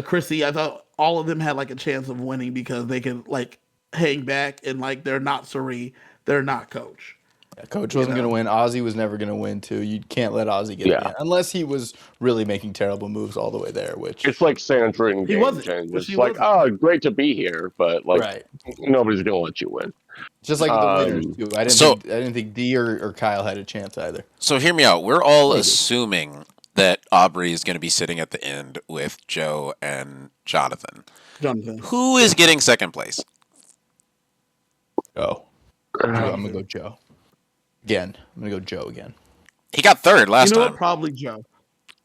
S4: Chrissy. I thought all of them had like a chance of winning because they can like hang back and like they're not Suri, they're not Coach.
S3: Yeah, Coach wasn't going to win. Ozzy was never going to win, too. You can't let Ozzy get
S2: Yeah.
S3: in. Unless he was really making terrible moves all the way there, which...
S2: It's like Sandra in
S4: He
S2: Game
S4: wasn't,
S2: Changers.
S4: but
S2: It's
S4: she
S2: like,
S4: wasn't.
S2: oh, great to be here, but like
S3: right.
S2: nobody's gonna let you win.
S3: Just like with the winners,
S2: Um,
S3: too. I didn't think Dee or Kyle had a chance either.
S1: So hear me out. We're all
S3: Maybe.
S1: assuming that Aubrey is going to be sitting at the end with Joe and Jonathan.
S4: Jonathan.
S1: Who is getting second place?
S3: Oh. I'm going to go Joe. Again. I'm going to go Joe again.
S1: He got third
S4: You
S1: last
S4: know what?
S1: time.
S4: Probably Joe.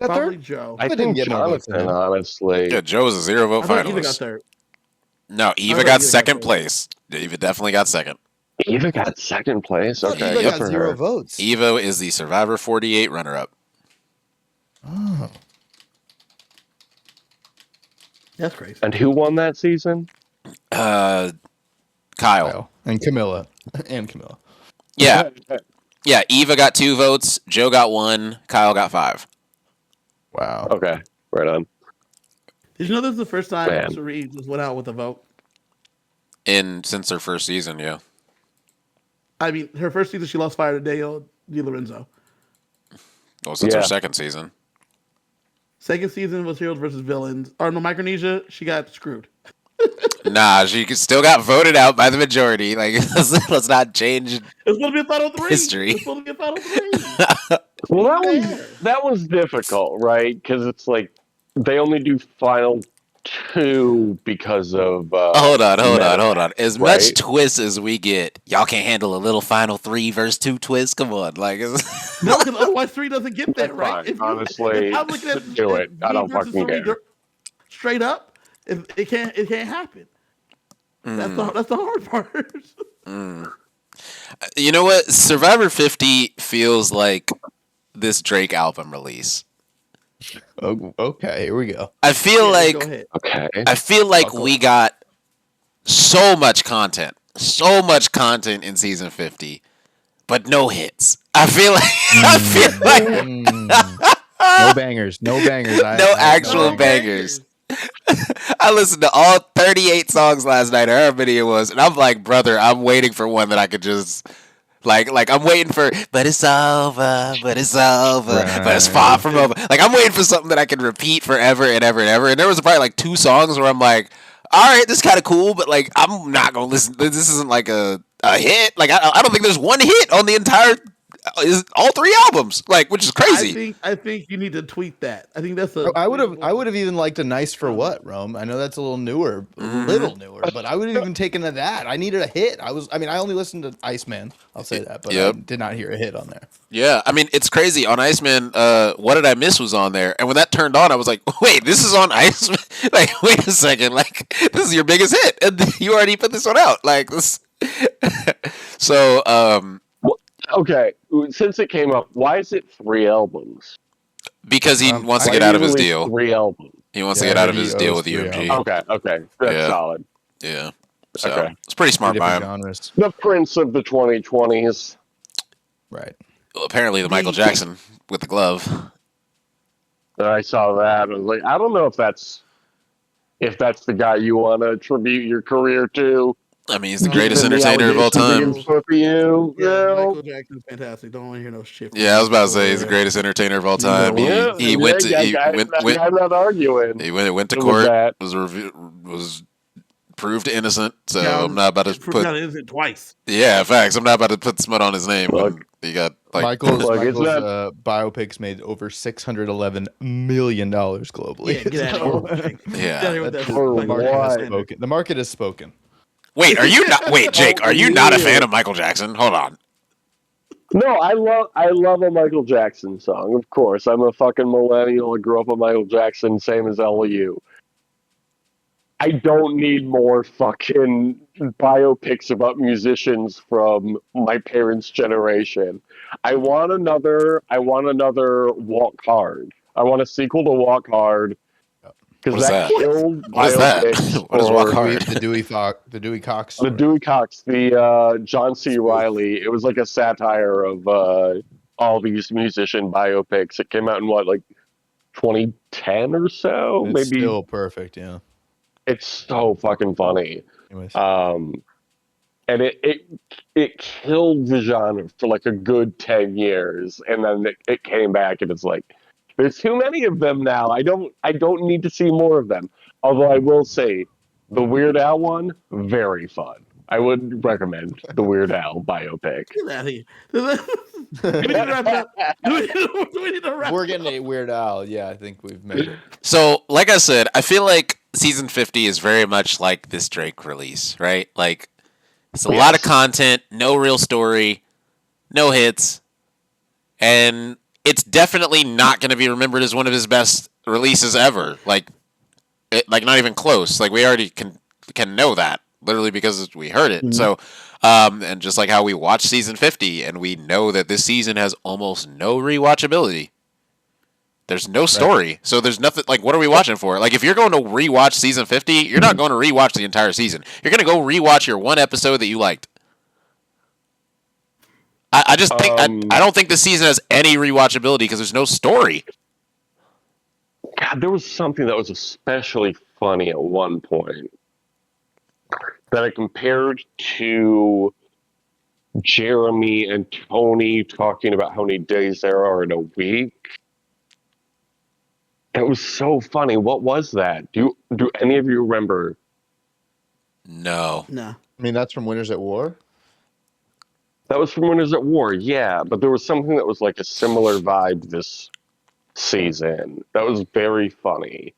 S3: Got
S4: Probably
S3: third?
S4: Joe.
S2: I
S3: But didn't
S2: think
S3: get more votes than
S2: Jonathan,
S3: him.
S2: honestly.
S1: Yeah, Joe was a 0 vote
S4: I thought Eva got
S1: finalist.
S4: third.
S1: No, Eva
S4: thought
S1: got
S4: Eva got
S1: second
S4: third.
S1: place. Eva definitely got second.
S2: Eva got second place.
S3: Oh,
S2: Okay,
S3: Eva
S2: good
S3: got
S2: for
S3: 0
S2: her.
S3: votes.
S1: Eva is the Survivor 48 runner-up.
S3: Oh.
S4: That's crazy.
S2: And who won that season?
S1: Kyle.
S3: Kyle. And Camilla. And Camilla.
S1: Yeah, yeah. Eva got 2 votes. Joe got 1. Kyle got 5.
S3: Wow.
S2: Okay, right on.
S4: Did you know this is the first time
S2: Man.
S4: Suri just went out with a vote?
S1: Since her first season, yeah.
S4: I mean, her first season she lost fire to Dale DiLorenzo.
S1: Well, since her
S2: Yeah.
S1: second season.
S4: Second season was Heroes versus Villains. Or no, Micronesia, she got screwed.
S1: Nah, she still got voted out by the majority. Like, let's not change.
S4: It's supposed to be a final 3.
S1: History.
S4: It's supposed to be a final 3.
S2: Well,
S4: Fair.
S2: that was difficult, right? Because it's like they only do final 2 because of.
S1: Hold on.
S2: Meta,
S1: As much
S2: right?
S1: twist as we get, y'all can't handle a little final 3 verse 2 twist. Come on, like.
S4: No, because otherwise 3 doesn't get that,
S2: That's
S4: right?
S2: fine. Honestly,
S4: I'm looking at
S2: do it. I don't
S4: V versus
S2: fucking
S4: Suri
S2: care.
S4: straight up, it can't happen. That's the hard part.
S1: You know what? Survivor 50 feels like this Drake album release.
S3: Oh, okay, here we go.
S1: I feel
S4: Go
S1: like
S4: ahead.
S2: Okay.
S1: we got so much content in season 50, but no hits. I feel like
S3: No bangers. No bangers.
S1: No actual
S4: No
S1: bangers. I listened to all 38 songs last night, or however many it was, and I'm like, brother, I'm waiting for one that I could just like I'm waiting for, but it's over, but it's far from over. Like I'm waiting for something that I can repeat forever and ever and ever. And there was probably like 2 songs where I'm like, all right, this is kind of cool, but like I'm not gonna listen. This isn't like a hit. Like I don't think there's one hit on the entire. Is all 3 albums, like, which is crazy.
S4: I think you need to tweet that. I think that's
S3: I would have even liked a Nice for What, Rome. I know that's a little newer, but I would have even taken to that. I needed a hit. I only listened to Iceman. I'll say that, but
S1: Yep.
S3: I did not hear a hit on there.
S1: Yeah, I mean, it's crazy. On Iceman, What Did I Miss was on there. And when that turned on, I was like, wait, this is on Iceman? Like, wait a second. Like, this is your biggest hit. And you already put this one out. Like, this. So,
S2: Okay, since it came up, why is it 3 albums?
S1: because he wants to
S2: Why
S1: get out of his
S2: usually
S1: deal.
S2: 3 albums?
S1: He wants to
S3: Yeah,
S1: get out of
S3: he
S1: his deal
S3: owes
S1: with
S3: 3
S1: UMG.
S2: Okay, that's
S1: Yeah.
S2: solid.
S1: Yeah. So,
S2: Okay.
S1: it's pretty smart by
S3: Different
S1: him.
S3: genres.
S2: The Prince of the 2020s.
S3: Right.
S1: Well, apparently, the Michael Jackson with the glove.
S2: I saw that. I was like, I don't know if that's the guy you want to attribute your career to.
S1: I mean, he's the
S4: No,
S1: greatest
S2: Given the
S1: entertainer of all
S2: allegations
S1: time.
S2: against both of you.
S4: Yeah,
S2: No.
S4: Michael Jackson's fantastic. Don't want to hear no shit. from
S1: Yeah, I was
S4: him.
S1: about to say he's the greatest entertainer of all time.
S2: Yeah,
S1: He went to
S2: I'm not arguing.
S1: he went to
S2: with
S1: court.
S2: that.
S1: Was proved innocent. So
S4: Yeah,
S1: I'm not about to
S4: Proved
S1: put.
S4: out innocent twice.
S1: Yeah, facts. I'm not about to put smut on his name.
S2: Look.
S1: When he got like
S3: Michael's
S2: Look, it's
S3: biopics made over $611 million globally.
S4: Yeah, get out of here. Jake.
S1: Yeah.
S4: Get out of here with that
S2: For
S4: Michael
S2: what?
S4: Jackson.
S3: Spoken. The market has spoken.
S1: Wait, are you not? Wait, Jake, are you not a fan of Michael Jackson? Hold on.
S2: No, I love a Michael Jackson song. Of course, I'm a fucking millennial. I grew up on Michael Jackson, same as LU. I don't need more fucking biopics about musicians from my parents' generation. I want another Walk Hard. I want a sequel to Walk Hard because
S1: What is
S2: that
S1: that?
S2: killed
S1: What is that?
S2: biopics
S1: What is Walk
S2: for
S1: Hard?
S3: The Dewey Cox.
S2: the
S3: Story.
S2: Dewey Cox, the John C. Riley. It was like a satire of all these musician biopics. It came out in what, like 2010 or so,
S3: It's
S2: maybe.
S3: still perfect. Yeah.
S2: It's so fucking funny.
S3: Anyways.
S2: And it killed the genre for like a good 10 years, and then it came back, and it's like there's too many of them now. I don't need to see more of them. Although I will say the Weird Al one, very fun. I would recommend the Weird Al biopic.
S4: Get out of here. Do we need to wrap it up? Do we need to wrap
S3: We're
S4: it
S3: getting
S4: up?
S3: a Weird Al. Yeah, I think we've made it.
S1: So, like I said, I feel like season 50 is very much like this Drake release, right? Like, it's a lot of content, no real story, no hits, and it's definitely not going to be remembered as one of his best releases ever. Like not even close. Like, we already can know that, literally because we heard it.
S4: Mhm.
S1: So, and just like how we watched season 50, and we know that this season has almost no rewatchability. There's no story, so there's nothing. Like, what are we watching for? Like, if you're going to rewatch season 50, you're not going to rewatch the entire season. You're going to go rewatch your one episode that you liked. I just think I don't think the season has any rewatchability because there's no story.
S2: God, there was something that was especially funny at one point that I compared to Jeremy and Tony talking about how many days there are in a week. It was so funny. What was that? Do any of you remember?
S1: No.
S4: No.
S3: I mean, that's from Winners at War.
S2: That was from Winners at War, yeah. But there was something that was like a similar vibe this season. That was very funny.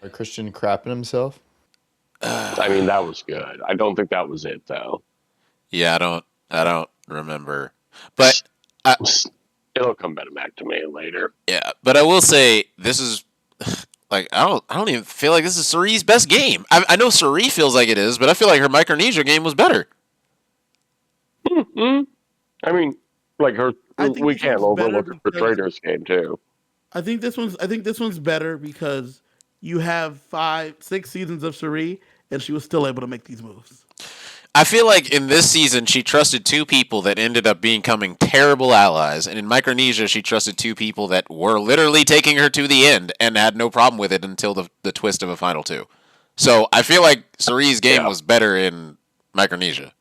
S3: Or Christian crapping himself.
S2: I mean, that was good. I don't think that was it though.
S1: Yeah, I don't remember. But
S2: It'll come back to me later.
S1: yeah, but I will say this is like I don't even feel like this is Cerie's best game. I know Cerie feels like it is, but I feel like her Micronesia game was better.
S2: Mm-hmm. I mean, like
S4: I think
S2: we
S4: this
S2: can't
S4: one's better
S2: overlook her
S4: because-
S2: Trader's game too.
S4: I think this one's better because you have 5-6 seasons of Cherie, and she was still able to make these moves.
S1: I feel like in this season she trusted two people that ended up becoming terrible allies, and in Micronesia she trusted two people that were literally taking her to the end and had no problem with it until the twist of a final two. So I feel like Cerie's game was better in Micronesia.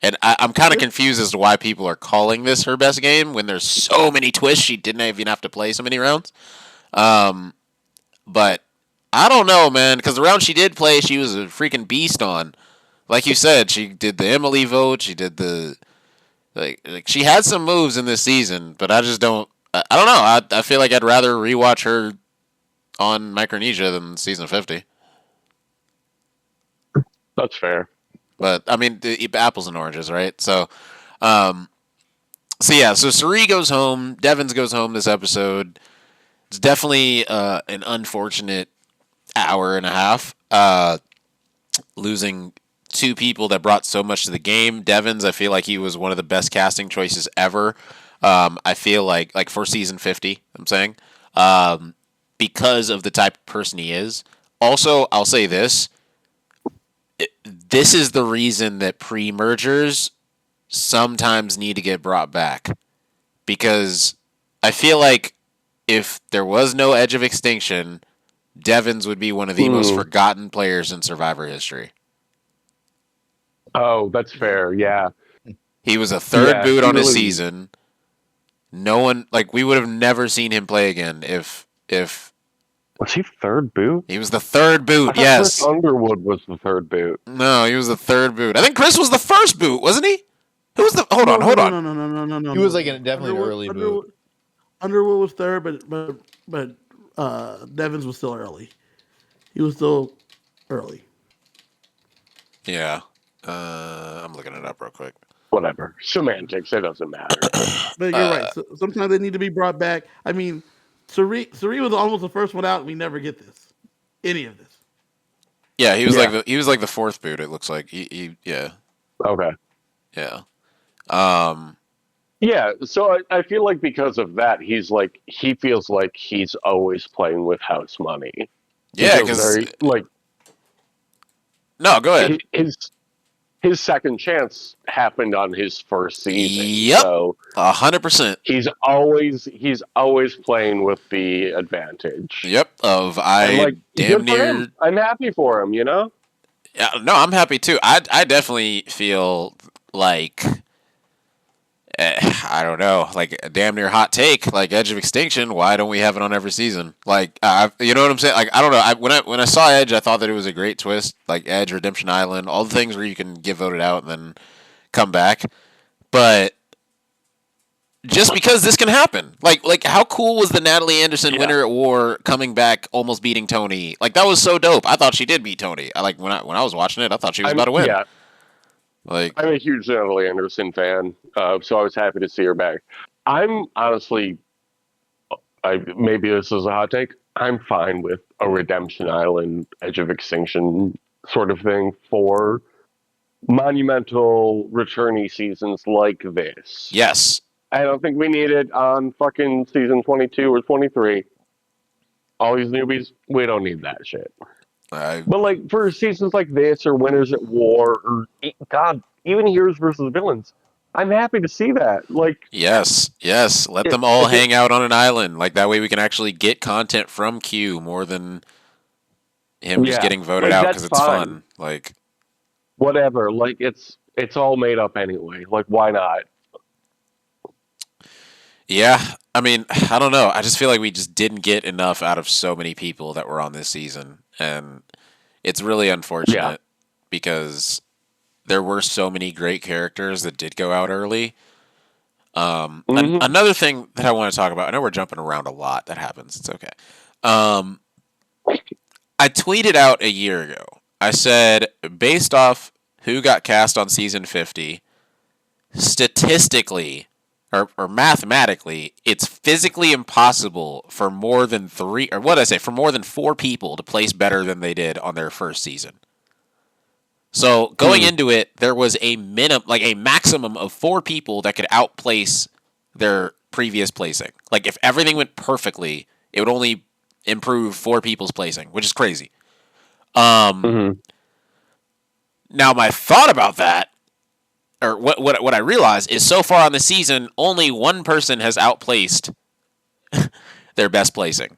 S1: And I'm kind of confused as to why people are calling this her best game when there's so many twists she didn't even have to play so many rounds. But I don't know, man, because the round she did play, she was a freaking beast on. Like you said, she did the Emily vote. She did the like she had some moves in this season, but I just don't. I don't know. I feel like I'd rather rewatch her on Micronesia than season 50.
S2: That's fair.
S1: But I mean, apples and oranges, right? So, so Cerie goes home. Devins goes home this episode. It's definitely an unfortunate hour and a half. Losing two people that brought so much to the game. Devins, I feel like he was one of the best casting choices ever. I feel like for season 50, I'm saying, because of the type of person he is. Also, I'll say this. This is the reason that pre-mergers sometimes need to get brought back. Because I feel like if there was no Edge of Extinction, Devins would be one of the most forgotten players in Survivor history.
S2: Oh, that's fair. Yeah.
S1: He was a third boot on his
S2: really-
S1: season. No one, like, we would have never seen him play again if
S2: Was he third boot?
S1: he was the third
S2: I
S1: boot.
S2: thought
S1: Yes.
S2: Chris Underwood was the third boot.
S1: No, he was the third boot. I think Chris was the first boot, wasn't he? Who was the? Hold on.
S4: No.
S3: He was like definitely an early boot.
S4: Underwood was third, but Devins was still early. He was still early.
S1: Yeah. I'm looking it up real quick.
S2: Whatever. Semantics. It doesn't matter.
S4: But you're right. So, sometimes they need to be brought back. I mean, Cerie was almost the first one out. We never get any of this.
S1: Yeah, he was
S2: Yeah.
S1: like the fourth boot. It looks like yeah.
S2: Okay.
S1: Yeah.
S2: Yeah, so I feel like because of that, he feels like he's always playing with house money. He
S1: Yeah,
S2: feels
S1: because
S2: very like
S1: no, go ahead.
S2: his second chance happened on his first season,
S1: Yep,
S2: so
S1: 100%.
S2: he's always playing with the advantage.
S1: Yep. Of
S2: And
S1: I
S2: like,
S1: damn
S2: good for him.
S1: near.
S2: I'm happy for him.
S1: Yeah, no, I'm happy too. I definitely feel like I don't know, like a damn near hot take, like Edge of Extinction. Why don't we have it on every season? Like, you know what I'm saying? Like, I don't know. When I saw Edge, I thought that it was a great twist, like Edge, Redemption Island, all the things where you can get voted out and then come back. But just because this can happen, like how cool was the Natalie Anderson
S2: Yeah.
S1: winner at War coming back, almost beating Tony? Like that was so dope. I thought she did beat Tony. I like when I was watching it, I thought she was about to win.
S2: Yeah,
S1: Like,
S2: I'm a huge Natalie Anderson fan, so I was happy to see her back. I'm honestly, maybe this is a hot take. I'm fine with a Redemption Island, Edge of Extinction sort of thing for monumental returnee seasons like this.
S1: yes,
S2: I don't think we need it on fucking season 22 or 23. All these newbies, we don't need that shit.
S1: I
S2: But like for seasons like this or Winners at War or God, even Heroes versus Villains, I'm happy to see that. Like,
S1: yes. Let them all hang out on an island. Like that way, we can actually get content from Q more than him just
S2: yeah,
S1: getting voted
S2: like
S1: out
S2: that's
S1: because it's
S2: fine.
S1: fun. Like,
S2: Whatever. Like it's all made up anyway. Like why not?
S1: yeah. I mean, I don't know. I just feel like we just didn't get enough out of so many people that were on this season, and it's really unfortunate
S2: Yeah.
S1: because there were so many great characters that did go out early.
S2: Mhm.
S1: Another thing that I want to talk about, I know we're jumping around a lot. That happens. It's okay. Um, I tweeted out a year ago. I said, based off who got cast on season 50, statistically or mathematically, it's physically impossible for more than three, or what did I say, for more than four people to place better than they did on their first season. So going into it, there was a maximum of four people that could outplace their previous placing. Like if everything went perfectly, it would only improve four people's placing, which is crazy.
S2: Mhm.
S1: Now my thought about that, or what I realized is, so far on the season, only one person has outplaced their best placing.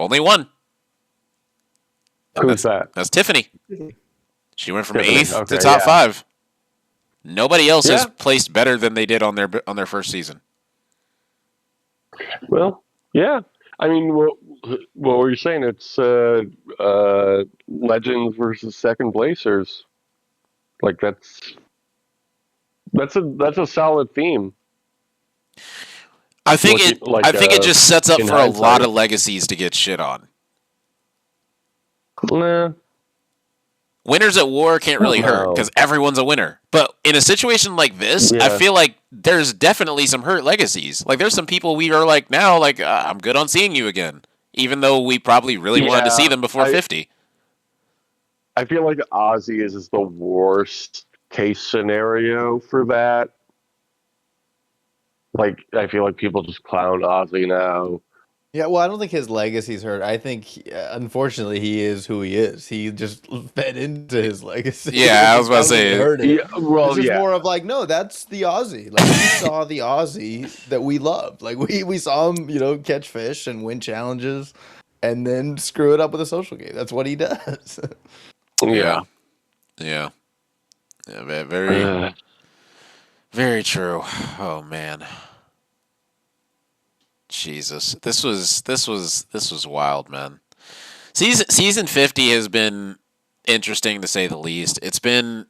S1: Only one.
S2: Who's that?
S1: That's Tiffany. She went from
S2: Tiffany,
S1: 8th to
S2: okay,
S1: top
S2: yeah.
S1: 5. Nobody else has
S2: Yeah.
S1: placed better than they did on their first season.
S2: Well, yeah. I mean, what were you saying? It's legends versus second placers. Like that's a solid theme.
S1: I think
S2: Looking, like,
S1: I think it just sets up
S2: in
S1: for a lot
S2: hindsight.
S1: of legacies to get shit on.
S2: Nah.
S1: Winners at War can't really hurt
S2: No.
S1: because everyone's a winner. But in a situation like this, I
S2: Yeah.
S1: feel like there's definitely some hurt legacies. Like there's some people we are like now, like I'm good on seeing you again, even though we probably really wanted to see
S2: Yeah,
S1: them before 50.
S2: I feel like Ozzy is the worst case scenario for that. Like, I feel like people just clown Ozzy now.
S3: Yeah, well, I don't think his legacy's hurt. I think, unfortunately, he is who he is. He just fed into his legacy.
S1: Yeah, I was about to
S3: Which is
S1: say-
S3: probably hurt it.
S2: Yeah, well,
S3: It's just
S2: yeah.
S3: more of like, no, that's the Aussie. Like we saw the Aussie that we loved. Like we saw him, catch fish and win challenges, and then screw it up with a social game. That's what he does.
S2: Yeah.
S1: Yeah. Very,
S2: Uh,
S1: very true. Oh man. Jesus. This was wild, man. Season 50 has been interesting to say the least. It's been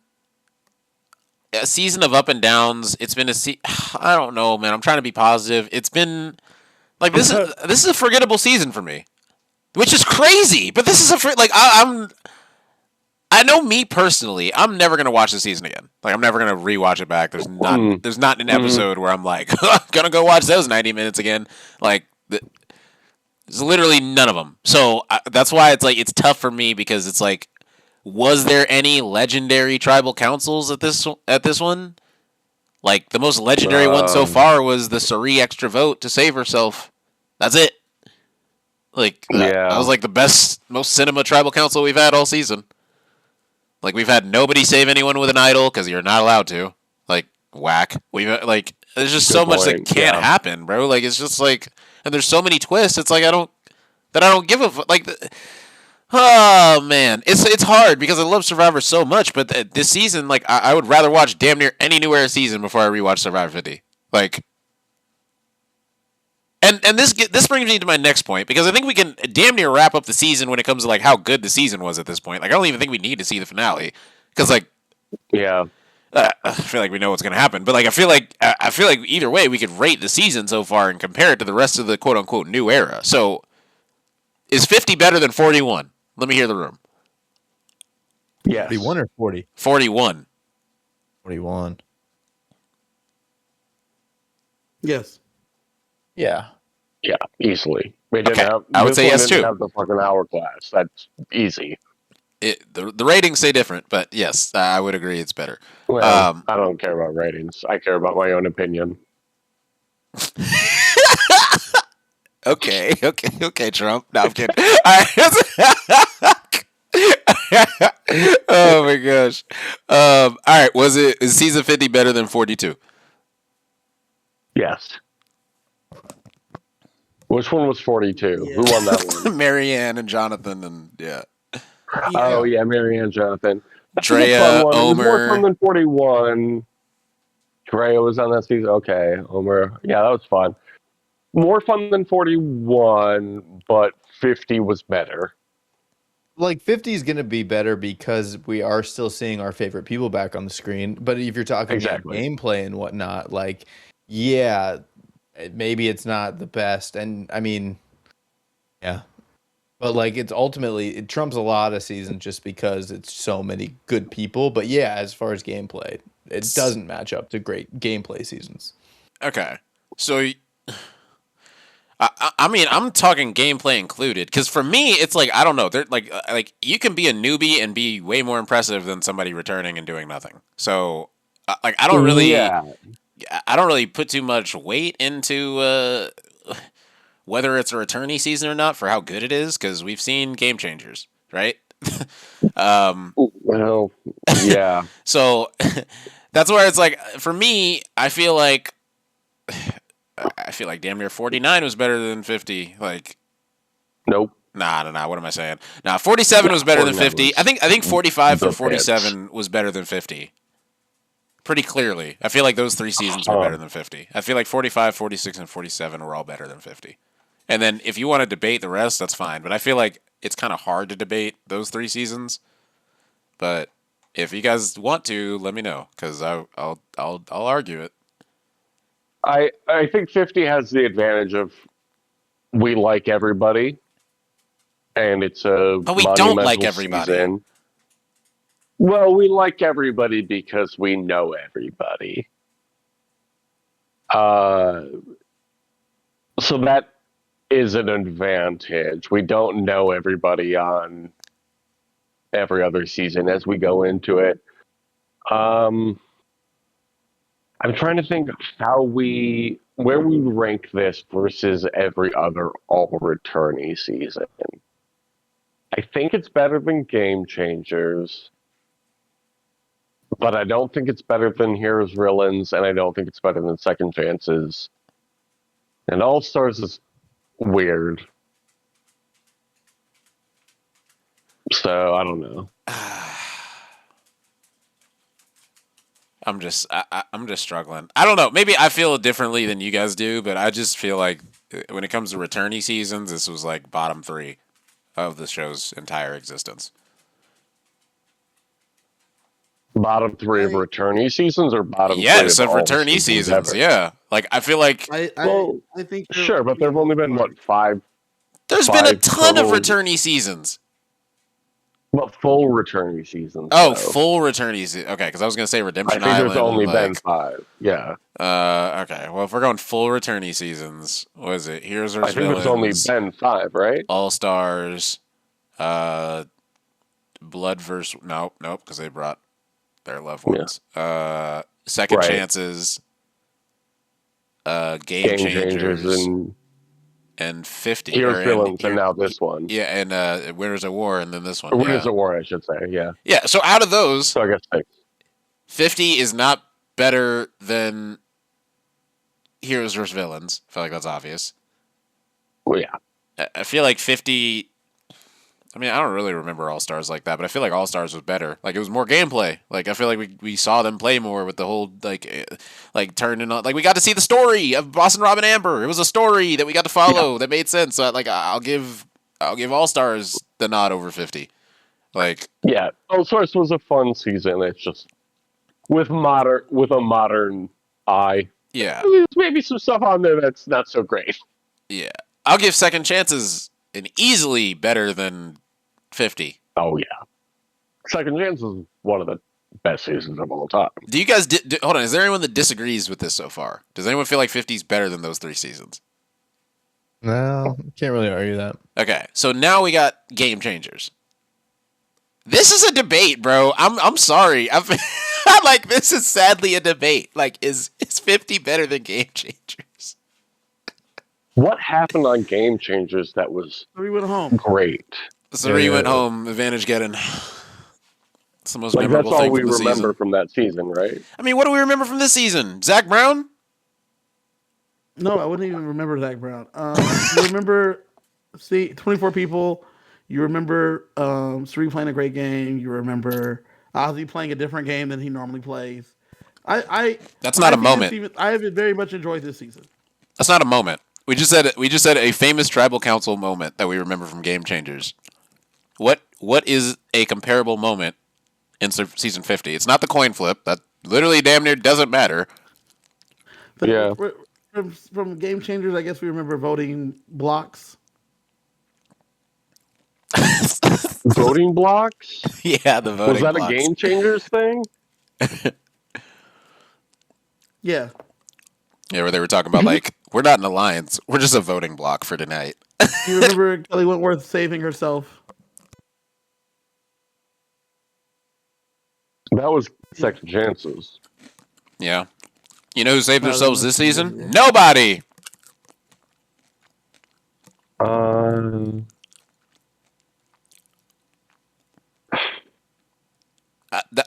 S1: a season of up and downs. It's been I don't know, man. I'm trying to be positive. It's been like this is a forgettable season for me, which is crazy. But this is I know me personally, I'm never gonna watch the season again. Like I'm never gonna rewatch it back. There's not an episode where I'm like gonna go watch those 90 minutes again. Like there's literally none of them. So that's why it's tough for me because it's like, was there any legendary tribal councils at this one? Like, the most legendary one so far was the Suri extra vote to save herself. That's it. Like, that was like the best, most cinema tribal council we've had all season. Like, we've had nobody save anyone with an idol because you're not allowed to. Like, whack. Like, there's just so much that can't happen, bro. Like, it's just like, and there's so many twists. It's like I don't give a like. Oh man, it's hard because I love Survivor so much, but this season, like, I would rather watch damn near any New Era season before I rewatch Survivor 50. Like. And this brings me to my next point, because I think we can damn near wrap up the season when it comes to, like, how good the season was at this point. Like, I don't even think we need to see the finale, because, like, I feel like we know what's going to happen. But, like, I feel like either way we could rate the season so far and compare it to the rest of the quote unquote new era. So, is 50 better than 41? Let me hear the room.
S2: Yes.
S3: 41 or 40?
S1: 41.
S3: 41.
S4: Yes.
S3: Yeah.
S2: Yeah, easily. We didn't
S1: Okay.
S2: have,
S1: I would
S2: this
S1: say
S2: one
S1: yes,
S2: didn't
S1: too.
S2: have the fucking hourglass. That's easy.
S1: The ratings say different, but yes, I would agree it's better.
S2: Well, I don't care about ratings. I care about my own opinion.
S1: Okay, Trump. No, I'm kidding. All right. Oh my gosh. All right. Is season 50 better than 42?
S2: Yes. Which one was 42?
S4: Yeah.
S2: Who won that one?
S1: Marianne and Jonathan, and yeah.
S2: Oh, yeah, Marianne Jonathan. That's a
S1: Drea,
S2: fun one. It was more
S1: Omer.
S2: fun than 41. Drea was on that season. Okay, Omer. Yeah, that was fun. More fun than 41, but 50 was better.
S3: Like 50 is going to be better because we are still seeing our favorite people back on the screen. But if you're talking gameplay and whatnot, like, yeah, maybe it's not the best. And I mean, yeah, but like it's ultimately it trumps a lot of seasons just because it's so many good people. But yeah, as far as gameplay, it doesn't match up to great gameplay seasons.
S1: Okay. So, I mean, I'm talking gameplay included, because for me, it's like, I don't know. They're like you can be a newbie and be way more impressive than somebody returning and doing nothing. So, like, I don't really put too much weight into whether it's a returnee season or not for how good it is, because we've seen game changers, right?
S2: Well, yeah.
S1: So that's where it's like, for me, I feel like damn near 49 was better than 50. Like,
S2: Nope.
S1: Nah. What am I saying? Nah, 47 was better than 50. I think 45 through
S2: the
S1: 47 was better than 50. Pretty clearly. I feel like those three seasons were better than 50. I feel like 45, 46, and 47 were all better than 50. And then if you want to debate the rest, that's fine. But I feel like it's kind of hard to debate those three seasons. But if you guys want to, let me know, because I'll argue it.
S2: I think 50 has the advantage of we like everybody, and it's a
S1: But we don't like
S2: monumental
S1: everybody.
S2: season. Well, we like everybody because we know everybody. So that is an advantage. We don't know everybody on every other season as we go into it. I'm trying to think where we rank this versus every other all returnee season. I think it's better than Game Changers, but I don't think it's better than Heroes Villains, and I don't think it's better than Second Chances. And All Stars is weird. So I don't know.
S1: I'm just struggling. I don't know. Maybe I feel differently than you guys do, but I just feel like when it comes to returnee seasons, this was like bottom 3 of the show's entire existence.
S2: Bottom 3 of returnee seasons, or bottom 3
S1: yes,
S2: of
S1: of
S2: all
S1: returnee seasons.
S2: ever?
S1: Yeah, like I feel like
S4: I think
S2: sure, but there've only been what 5.
S1: there's been a
S2: five
S1: ton of
S2: total-
S1: returnee seasons.
S2: Well, full returnee seasons.
S1: Oh,
S2: though.
S1: full returnee seasons. Okay, because I was gonna say
S2: I
S1: Redemption
S2: think
S1: Island.
S2: there's only
S1: like,
S2: been 5. Yeah.
S1: Okay. Well, if we're going full returnee seasons, what is it? Heroes vs.
S2: I think there's only been 5, right?
S1: All Stars, Blood versus nope, because they brought their loved ones. Second
S2: Right.
S1: Chances, Game Changers, and 50.
S2: Here's
S1: or
S2: Villains, and now this one.
S1: Yeah, and Winners of War, and then this one.
S2: Or Winners
S1: Yeah.
S2: of War, I should say. Yeah.
S1: Yeah, so out of those,
S2: So I guess 6.
S1: 50 is not better than Heroes vs. Villains. I feel like that's obvious.
S2: Well, yeah.
S1: I feel like 50. I mean, I don't really remember All Stars like that, but I feel like All Stars was better. Like, it was more gameplay. Like, I feel like we saw them play more with the whole like turning on. Like, we got to see the story of Boston Rob and Amber. It was a story that we got to follow that made sense. So, I'll give All Stars the nod over 50. Like,
S2: Yeah. All Stars was a fun season. It's just with a modern eye.
S1: yeah,
S2: There's maybe some stuff on there that's not so great.
S1: yeah. I'll give Second Chances an easily better than 50.
S2: Oh yeah. Second Chance is one of the best seasons of all time.
S1: Do you guys hold on? Is there anyone that disagrees with this so far? Does anyone feel like 50 is better than those 3 seasons?
S3: No, can't really argue that.
S1: Okay, so now we got Game Changers. This is a debate, bro. I'm sorry. I'm like, this is sadly a debate. Like, is 50 better than Game Changers?
S2: What happened on Game Changers that was
S4: We went home.
S2: great?
S1: Suri went home. Advantage getting. It's the most
S2: Like, that's
S1: memorable
S2: all
S1: thing
S2: we
S1: from the
S2: remember
S1: season.
S2: from that season, right?
S1: I mean, what do we remember from this season? Zach Brown?
S4: No, I wouldn't even remember Zach Brown. You remember, 24 people. You remember Suri playing a great game. You remember Ozzy playing a different game than he normally plays.
S1: That's not a moment.
S4: I have very much enjoyed this season.
S1: That's not a moment. We just said a famous tribal council moment that we remember from Game Changers. What is a comparable moment in season 50? It's not the coin flip. That literally damn near doesn't matter.
S4: But
S2: Yeah.
S4: From Game Changers, I guess we remember voting blocks.
S2: Voting blocks?
S1: Yeah, the voting
S2: Was that
S1: blocks.
S2: a Game Changers thing?
S4: Yeah.
S1: Yeah, where they were talking about, like, we're not an alliance. We're just a voting block for tonight.
S4: You remember Kelly Wentworth saving herself?
S2: That was Second Chances.
S1: Yeah. You know who saved
S4: Oh,
S1: themselves
S4: that
S1: this
S4: was-
S1: season?
S4: yeah.
S1: Nobody!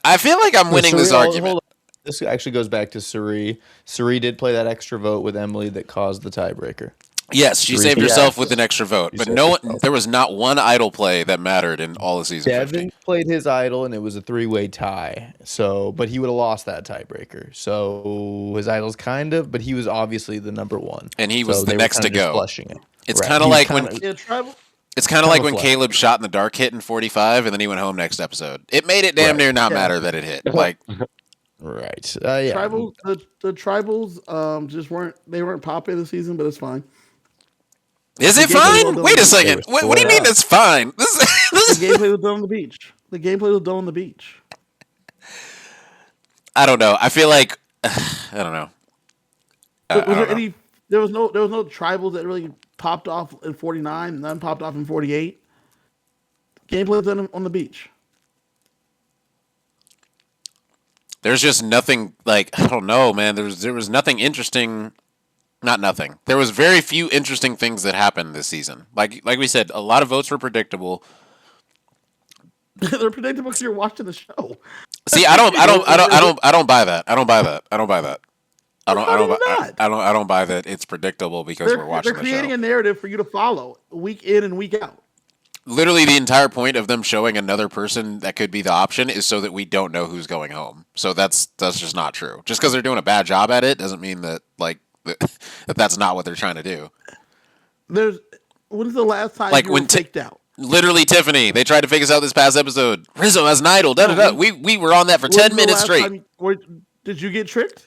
S1: I feel like I'm winning this argument.
S3: Hold on. This actually goes back to Suri. Suri did play that extra vote with Emily that caused the tiebreaker.
S1: Yes, she
S3: Three
S1: saved
S3: people.
S1: herself with an extra vote,
S3: She
S1: but
S3: saved
S1: no one.
S3: herself.
S1: There was not one idol play that mattered in all of season 50.
S3: Devin played his idol, and it was a 3-way tie. So, but he would have lost that tiebreaker. So his idol's kind of, but he was obviously the number one,
S1: And he was
S3: So
S1: the
S3: they were
S1: next
S3: kinda
S1: to
S3: just
S1: go.
S3: Flushing it.
S1: It's
S3: Right.
S1: kinda
S3: He was
S1: like when-
S3: kinda-
S4: Yeah, tribal.
S1: It's kind of like when
S3: Camouflage.
S1: Caleb shot in the dark hit in 45, and then he went home next episode. It made it damn
S3: Right.
S1: near not
S4: Yeah.
S1: matter that it hit. Like,
S3: right. Yeah.
S4: Tribal. The tribals just weren't popping this season, but it's fine.
S1: is it
S4: The gameplay was
S1: fine?
S4: done
S1: Wait a
S4: on-
S1: second. What do you mean it's fine? This
S4: The gameplay was done on the beach. The gameplay was done on the beach.
S1: I don't know. I feel like I don't know. I
S4: Was
S1: don't
S4: there
S1: know.
S4: any? There was no tribals that really popped off in 49. None popped off in 48. Gameplay was done on the beach.
S1: There's just nothing, like, I don't know, man. There was nothing interesting. Not nothing. There was very few interesting things that happened this season. Like we said, a lot of votes were predictable.
S4: They're predictable because you're watching the show.
S1: See, I don't buy that. I don't buy that. I don't buy that.
S4: How do you not?
S1: I don't buy that it's predictable because we're watching
S4: They're
S1: the
S4: creating
S1: show.
S4: a narrative for you to follow week in and week out.
S1: Literally, the entire point of them showing another person that could be the option is so that we don't know who's going home. So that's just not true. Just because they're doing a bad job at it doesn't mean that that's not what they're trying to do.
S4: When's the last time
S1: Like
S4: you
S1: when
S4: were picked out?
S1: Literally, Tiffany, they tried to figure us out this past episode. Rizzo as an idol. Da da da. We were on that for 10 minutes straight.
S4: Did you get tricked?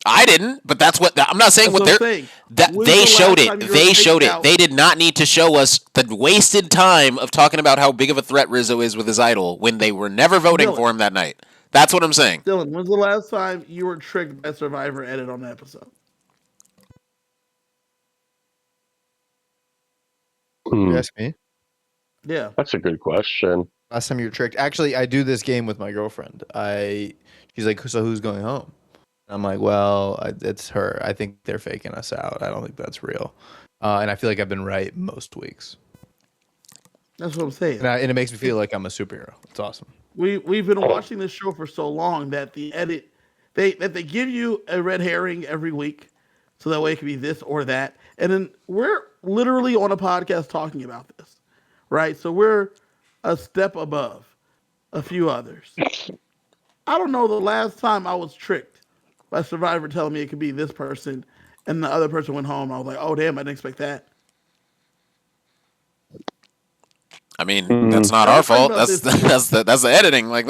S1: I didn't, but that's what I'm not saying.
S4: That's
S1: What
S4: what I'm
S1: they're
S4: saying.
S1: that
S4: When's
S1: they
S4: the
S1: showed
S4: last time
S1: it.
S4: you were
S1: They
S4: picked
S1: showed it.
S4: out?
S1: They did not need to show us the wasted time of talking about how big of a threat Rizzo is with his idol when they were never voting
S4: Dylan.
S1: for him that night. That's what I'm saying.
S4: Dylan, when's the last time you were tricked by Survivor edit on the episode?
S3: You ask me.
S4: Yeah.
S2: That's a good question.
S3: Last time you were tricked. Actually, I do this game with my girlfriend. She's like, so who's going home? I'm like, well, it's her. I think they're faking us out. I don't think that's real. And I feel like I've been right most weeks.
S4: That's what I'm saying.
S3: And it makes me feel like I'm a superhero. It's awesome.
S4: We've been watching this show for so long that the edit they give you a red herring every week, so that way it can be this or that, and then we're literally on a podcast talking about this, right? So we're a step above a few others. I don't know the last time I was tricked by Survivor telling me it could be this person, and the other person went home. I was like, oh damn, I didn't expect that.
S1: I mean, that's not our fault. That's the editing. Like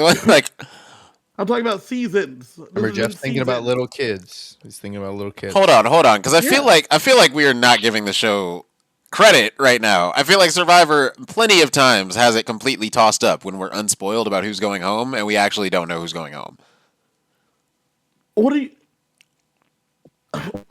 S4: I'm talking about seasons.
S3: Remember, Jeff's thinking about little kids. He's thinking about little kids.
S1: hold on, because I feel like we are not giving the show credit right now. I feel like Survivor plenty of times has it completely tossed up when we're unspoiled about who's going home, and we actually don't know who's going home.
S4: What do you?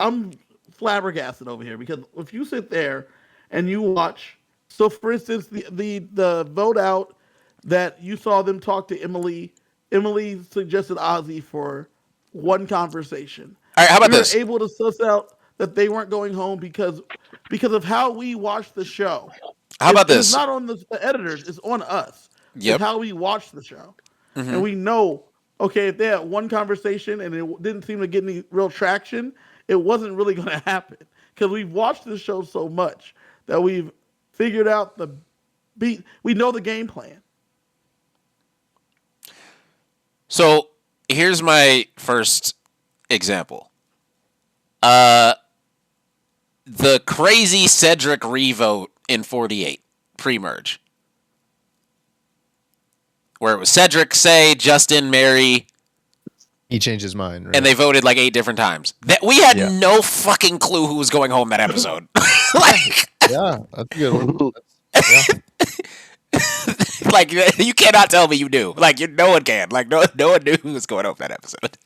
S4: I'm flabbergasted over here because if you sit there and you watch, so for instance, the vote out that you saw them talk to Emily. Emily suggested Ozzy for one conversation.
S1: All right, how about
S4: we
S1: this?
S4: We were able to suss out that they weren't going home because of how we watched the show.
S1: How about this?
S4: It's not on the editors; it's on us.
S1: Yep.
S4: It's how we watch the show, and we know. Okay, if they had one conversation and it didn't seem to get any real traction, it wasn't really going to happen because we've watched the show so much that we've figured out the beat. We know the game plan.
S1: So here's my first example. The crazy Cedric revote in 48 pre-merge, where it was Cedric, Say, Justin, Mary.
S3: He changed his mind, right?
S1: And they voted like 8 different times. That we had no fucking clue who was going home that episode.
S3: Yeah, that's a good one.
S1: Like, you cannot tell me you knew. Like, no one can. Like, no one knew who was going home that episode.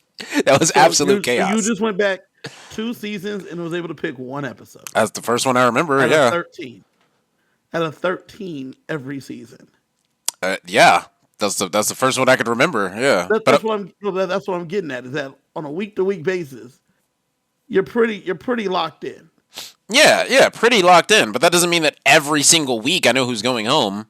S1: That was absolute chaos.
S4: You just went back 2 seasons and was able to pick one episode.
S1: That's the first one I remember.
S4: Out
S1: yeah,
S4: of 13. Out of 13 every season.
S1: Yeah, that's the first one I could remember. Yeah,
S4: that's what I'm getting at. Is that on a week-to-week basis, you're pretty locked in.
S1: Yeah, pretty locked in. But that doesn't mean that every single week I know who's going home.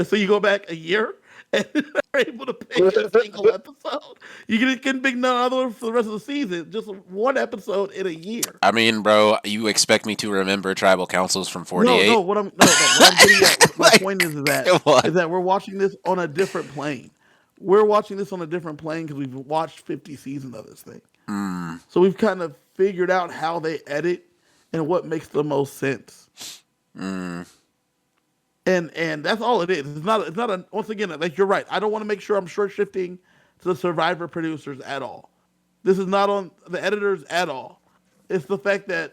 S4: So you go back a year and are able to pick a single episode. You can pick none other for the rest of the season. Just one episode in a year.
S1: I mean, bro, you expect me to remember tribal councils from 48?
S4: No. What I'm getting at, my point is that we're watching this on a different plane. We're watching this on a different plane because we've watched 50 seasons of this thing. So we've kind of figured out how they edit and what makes the most sense. And that's all it is. It's not once again, like you're right. I don't want to make sure I'm short shifting to the Survivor producers at all. This is not on the editors at all. It's the fact that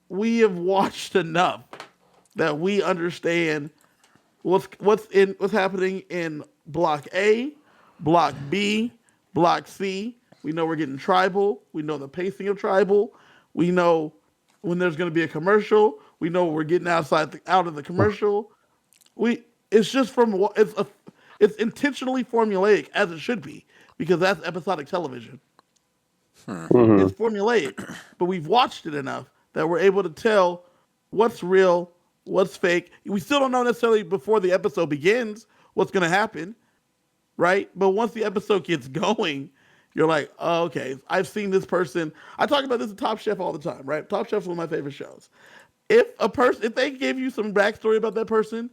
S4: we have watched enough that we understand what's happening in Block A, Block B, Block C. We know we're getting tribal. We know the pacing of tribal. We know when there's going to be a commercial. We know we're getting out of the commercial. It's just it's intentionally formulaic as it should be because that's episodic television. It's formulaic, but we've watched it enough that we're able to tell what's real, what's fake. We still don't know necessarily before the episode begins what's going to happen, right? But once the episode gets going, you're like, oh, okay, I've seen this person. I talk about this in Top Chef all the time, right? Top Chef is one of my favorite shows. If they gave you some backstory about that person,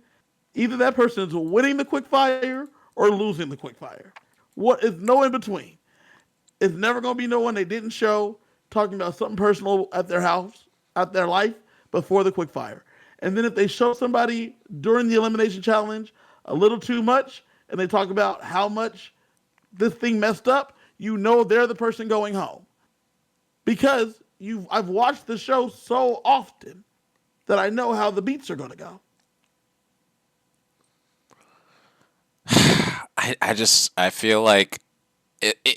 S4: either that person is winning the quick fire or losing the quick fire. What is no in between? It's never going to be no one they didn't show talking about something personal at their house, at their life before the quick fire. And then if they show somebody during the elimination challenge a little too much and they talk about how much this thing messed up, you know they're the person going home. Because I've watched the show so often that I know how the beats are going to go.
S1: I feel like,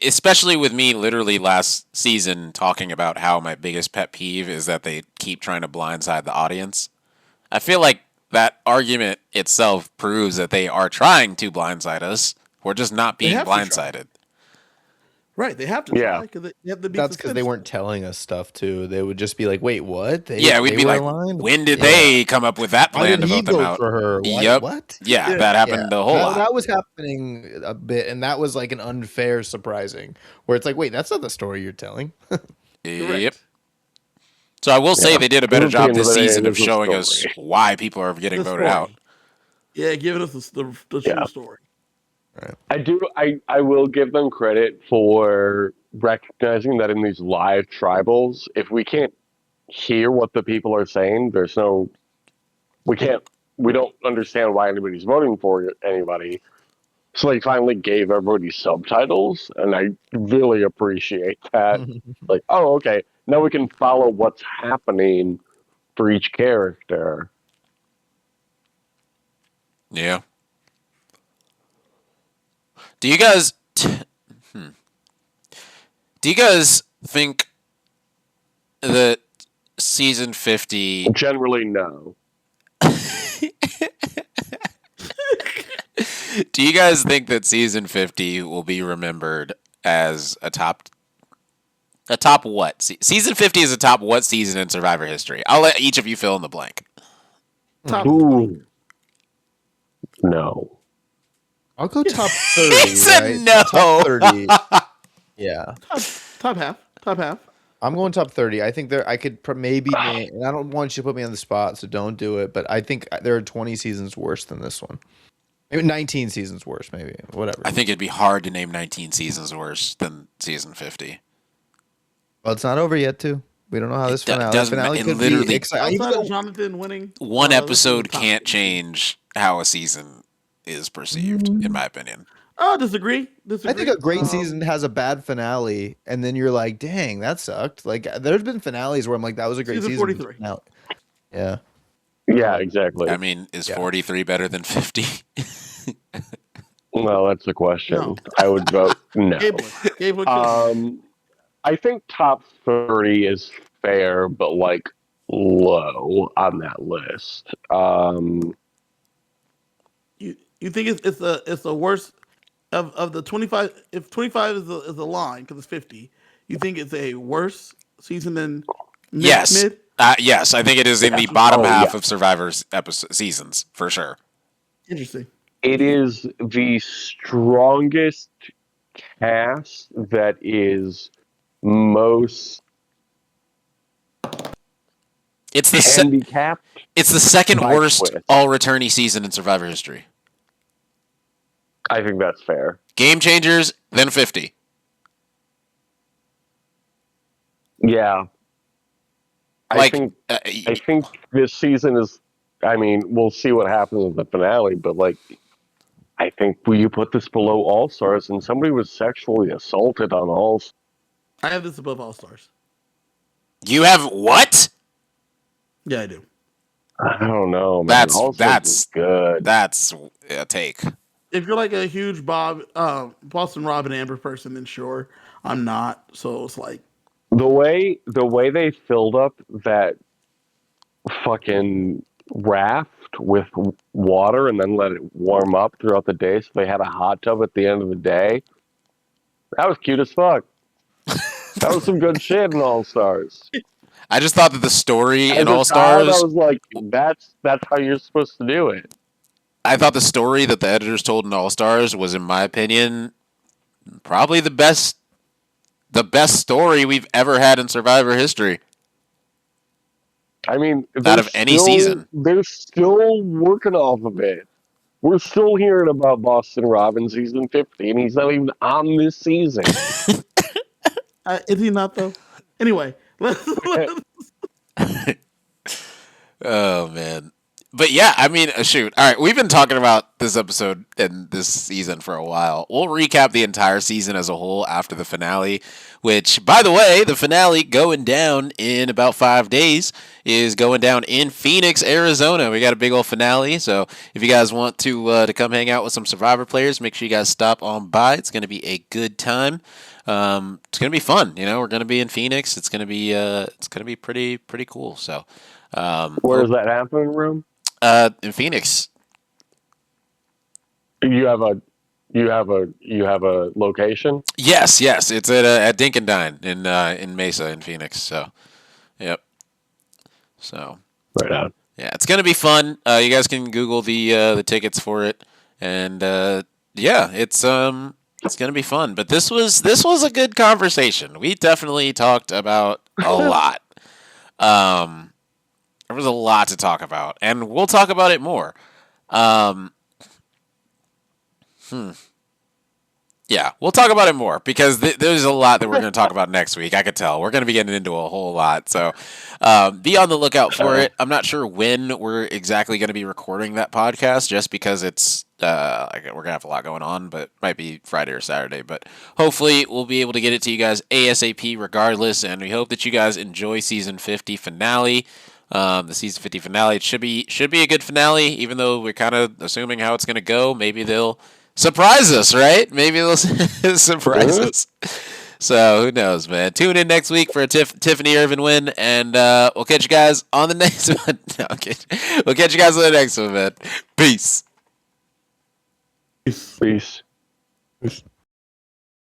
S1: especially with me literally last season talking about how my biggest pet peeve is that they keep trying to blindside the audience. I feel like that argument itself proves that they are trying to blindside us. We're just not being blindsided.
S4: Right, they have to
S2: Yeah.
S4: try because they have to be.
S3: That's because they
S4: suspenseful.
S3: weren't telling us stuff too. They would just be like, "Wait, what?"
S1: Yeah, we'd
S3: they
S1: be
S3: were
S1: like,
S3: aligned?
S1: when did
S3: Yeah.
S1: they come up with that
S3: Why
S1: plan
S3: did
S1: to
S3: he
S1: vote them
S3: vote
S1: out?
S3: for her?
S1: Yep.
S3: What?
S1: Yeah,
S4: Yeah.
S1: that happened a whole lot.
S3: That was happening a bit, and that was like an unfair surprising. Where it's like, wait, that's not the story you're telling.
S1: Yep.
S4: Correct.
S1: So I will say
S2: Yeah.
S1: they did a better
S2: At the
S1: job
S2: end of
S1: this
S2: the day,
S1: season
S2: it
S1: of
S2: is a
S1: showing us
S2: story.
S1: why people are getting
S4: The
S1: voted
S4: story.
S1: out.
S4: Yeah, giving us the
S2: Yeah.
S4: true story.
S2: I will give them credit for recognizing that in these live tribals, if we can't hear what the people are saying, we don't understand why anybody's voting for anybody. So they finally gave everybody subtitles, and I really appreciate that. Like, oh, okay, now we can follow what's happening for each character.
S1: Yeah. Do you guys think that season 50
S2: Generally, no.
S1: do you guys think that season 50 will be remembered as a top what? Season 50 is a top what season in Survivor history? I'll let each of you fill in the blank.
S4: Top 20.
S2: Ooh, no.
S3: I'll go top 30.
S1: He said
S3: right?
S1: no.
S3: Top 30. Yeah.
S4: Top half. Top half.
S3: I'm going top 30. I think I could maybe name, and I don't want you to put me on the spot, so don't do it. But I think there are 20 seasons worse than this one. Maybe 19 seasons worse, maybe. Whatever.
S1: I think it'd be hard to name 19 seasons worse than season 50.
S3: Well, it's not over yet, too. We don't know how this finale.
S1: doesn't
S3: finale
S1: it
S3: could
S1: literally-
S3: be exciting.
S4: Outside of Jonathan winning,
S1: One
S4: this is
S1: episode
S4: the top
S1: can't
S4: 50.
S1: change how a season is perceived, in my opinion.
S4: Oh, disagree.
S3: I think a great season has a bad finale, and then you're like, "Dang, that sucked." Like, there's been finales where I'm like, "That was a great
S4: Season
S3: season."
S4: 43.
S3: Finale. Yeah.
S2: Yeah, exactly.
S1: I mean, is
S3: Yeah.
S1: 43 better than 50?
S2: Well, that's the question.
S4: No.
S2: I would vote no.
S4: Gabe would kill.
S2: I think top 30 is fair, but like low on that list.
S4: You think it's the worst of the 25? If 25 is the line because it's 50, you think it's a worse season than
S1: Yes.
S4: mid?
S1: Yes, I think it is in the
S2: Yes.
S1: bottom
S2: Oh,
S1: half
S2: yeah.
S1: of Survivor's seasons, for sure.
S4: Interesting.
S2: It is the strongest cast that is most
S1: It's the
S2: handicapped.
S1: it's the second
S2: by
S1: worst
S2: twist.
S1: all returnee season in Survivor history.
S2: I think that's fair.
S1: Game Changers, then 50.
S2: Yeah.
S1: Like,
S2: I think this season is. I mean, we'll see what happens with the finale, but like, I think you put this below All Stars, and somebody was sexually assaulted on All.
S4: I have this above All Stars.
S1: you have what?
S4: Yeah, I do.
S2: I don't know, man.
S1: That's-
S2: All Stars
S1: that's-
S2: is good.
S1: That's a take.
S4: If you're like a huge Boston Rob and Amber person, then sure. I'm not. So it's like,
S2: The way they filled up that fucking raft with water and then let it warm up throughout the day, so they had a hot tub at the end of the day. That was cute as fuck. That was some good shit in All Stars.
S1: I just thought that the story in
S2: As a
S1: All
S2: child,
S1: Stars,
S2: I was like, that's how you're supposed to do it.
S1: I thought the story that the editors told in All Stars was, in my opinion, probably the best story we've ever had in Survivor history.
S2: I mean,
S1: Out of any season.
S2: they're still working off of it. We're still hearing about Boston Rob in season 50, and he's not even on this season.
S4: is he not though? Anyway, let's
S1: Oh man. But yeah, I mean, shoot. All right, we've been talking about this episode and this season for a while. We'll recap the entire season as a whole after the finale, which, by the way, the finale going down in about 5 days is going down in Phoenix, Arizona. We got a big old finale, so if you guys want to come hang out with some Survivor players, make sure you guys stop on by. It's going to be a good time. It's going to be fun. You know, we're going to be in Phoenix. It's going to be pretty cool. So,
S2: Where is that happening, Room?
S1: in Phoenix.
S2: You have a You have a location?
S1: Yes, it's at Dink and Dine in Mesa in Phoenix. So, yep. So,
S2: Right on.
S1: yeah, it's gonna be fun. You guys can Google the tickets for it, and yeah, it's gonna be fun. But this was a good conversation. We definitely talked about a lot. There was a lot to talk about, and we'll talk about it more. Yeah, we'll talk about it more because there's a lot that we're going to talk about next week. I could tell we're going to be getting into a whole lot, so be on the lookout for it. I'm not sure when we're exactly going to be recording that podcast, just because it's we're going to have a lot going on, but it might be Friday or Saturday. But hopefully, we'll be able to get it to you guys ASAP, regardless. And we hope that you guys enjoy season 50 finale. The season 50 finale should be a good finale, even though we're kind of assuming how it's going to go. Maybe they'll surprise us, right? Maybe they'll surprise us. So who knows, man? Tune in next week for a Tiffany Irvin win, and we'll catch you guys on the next one. No, okay. We'll catch you guys on the next one, man. Peace.
S2: Peace.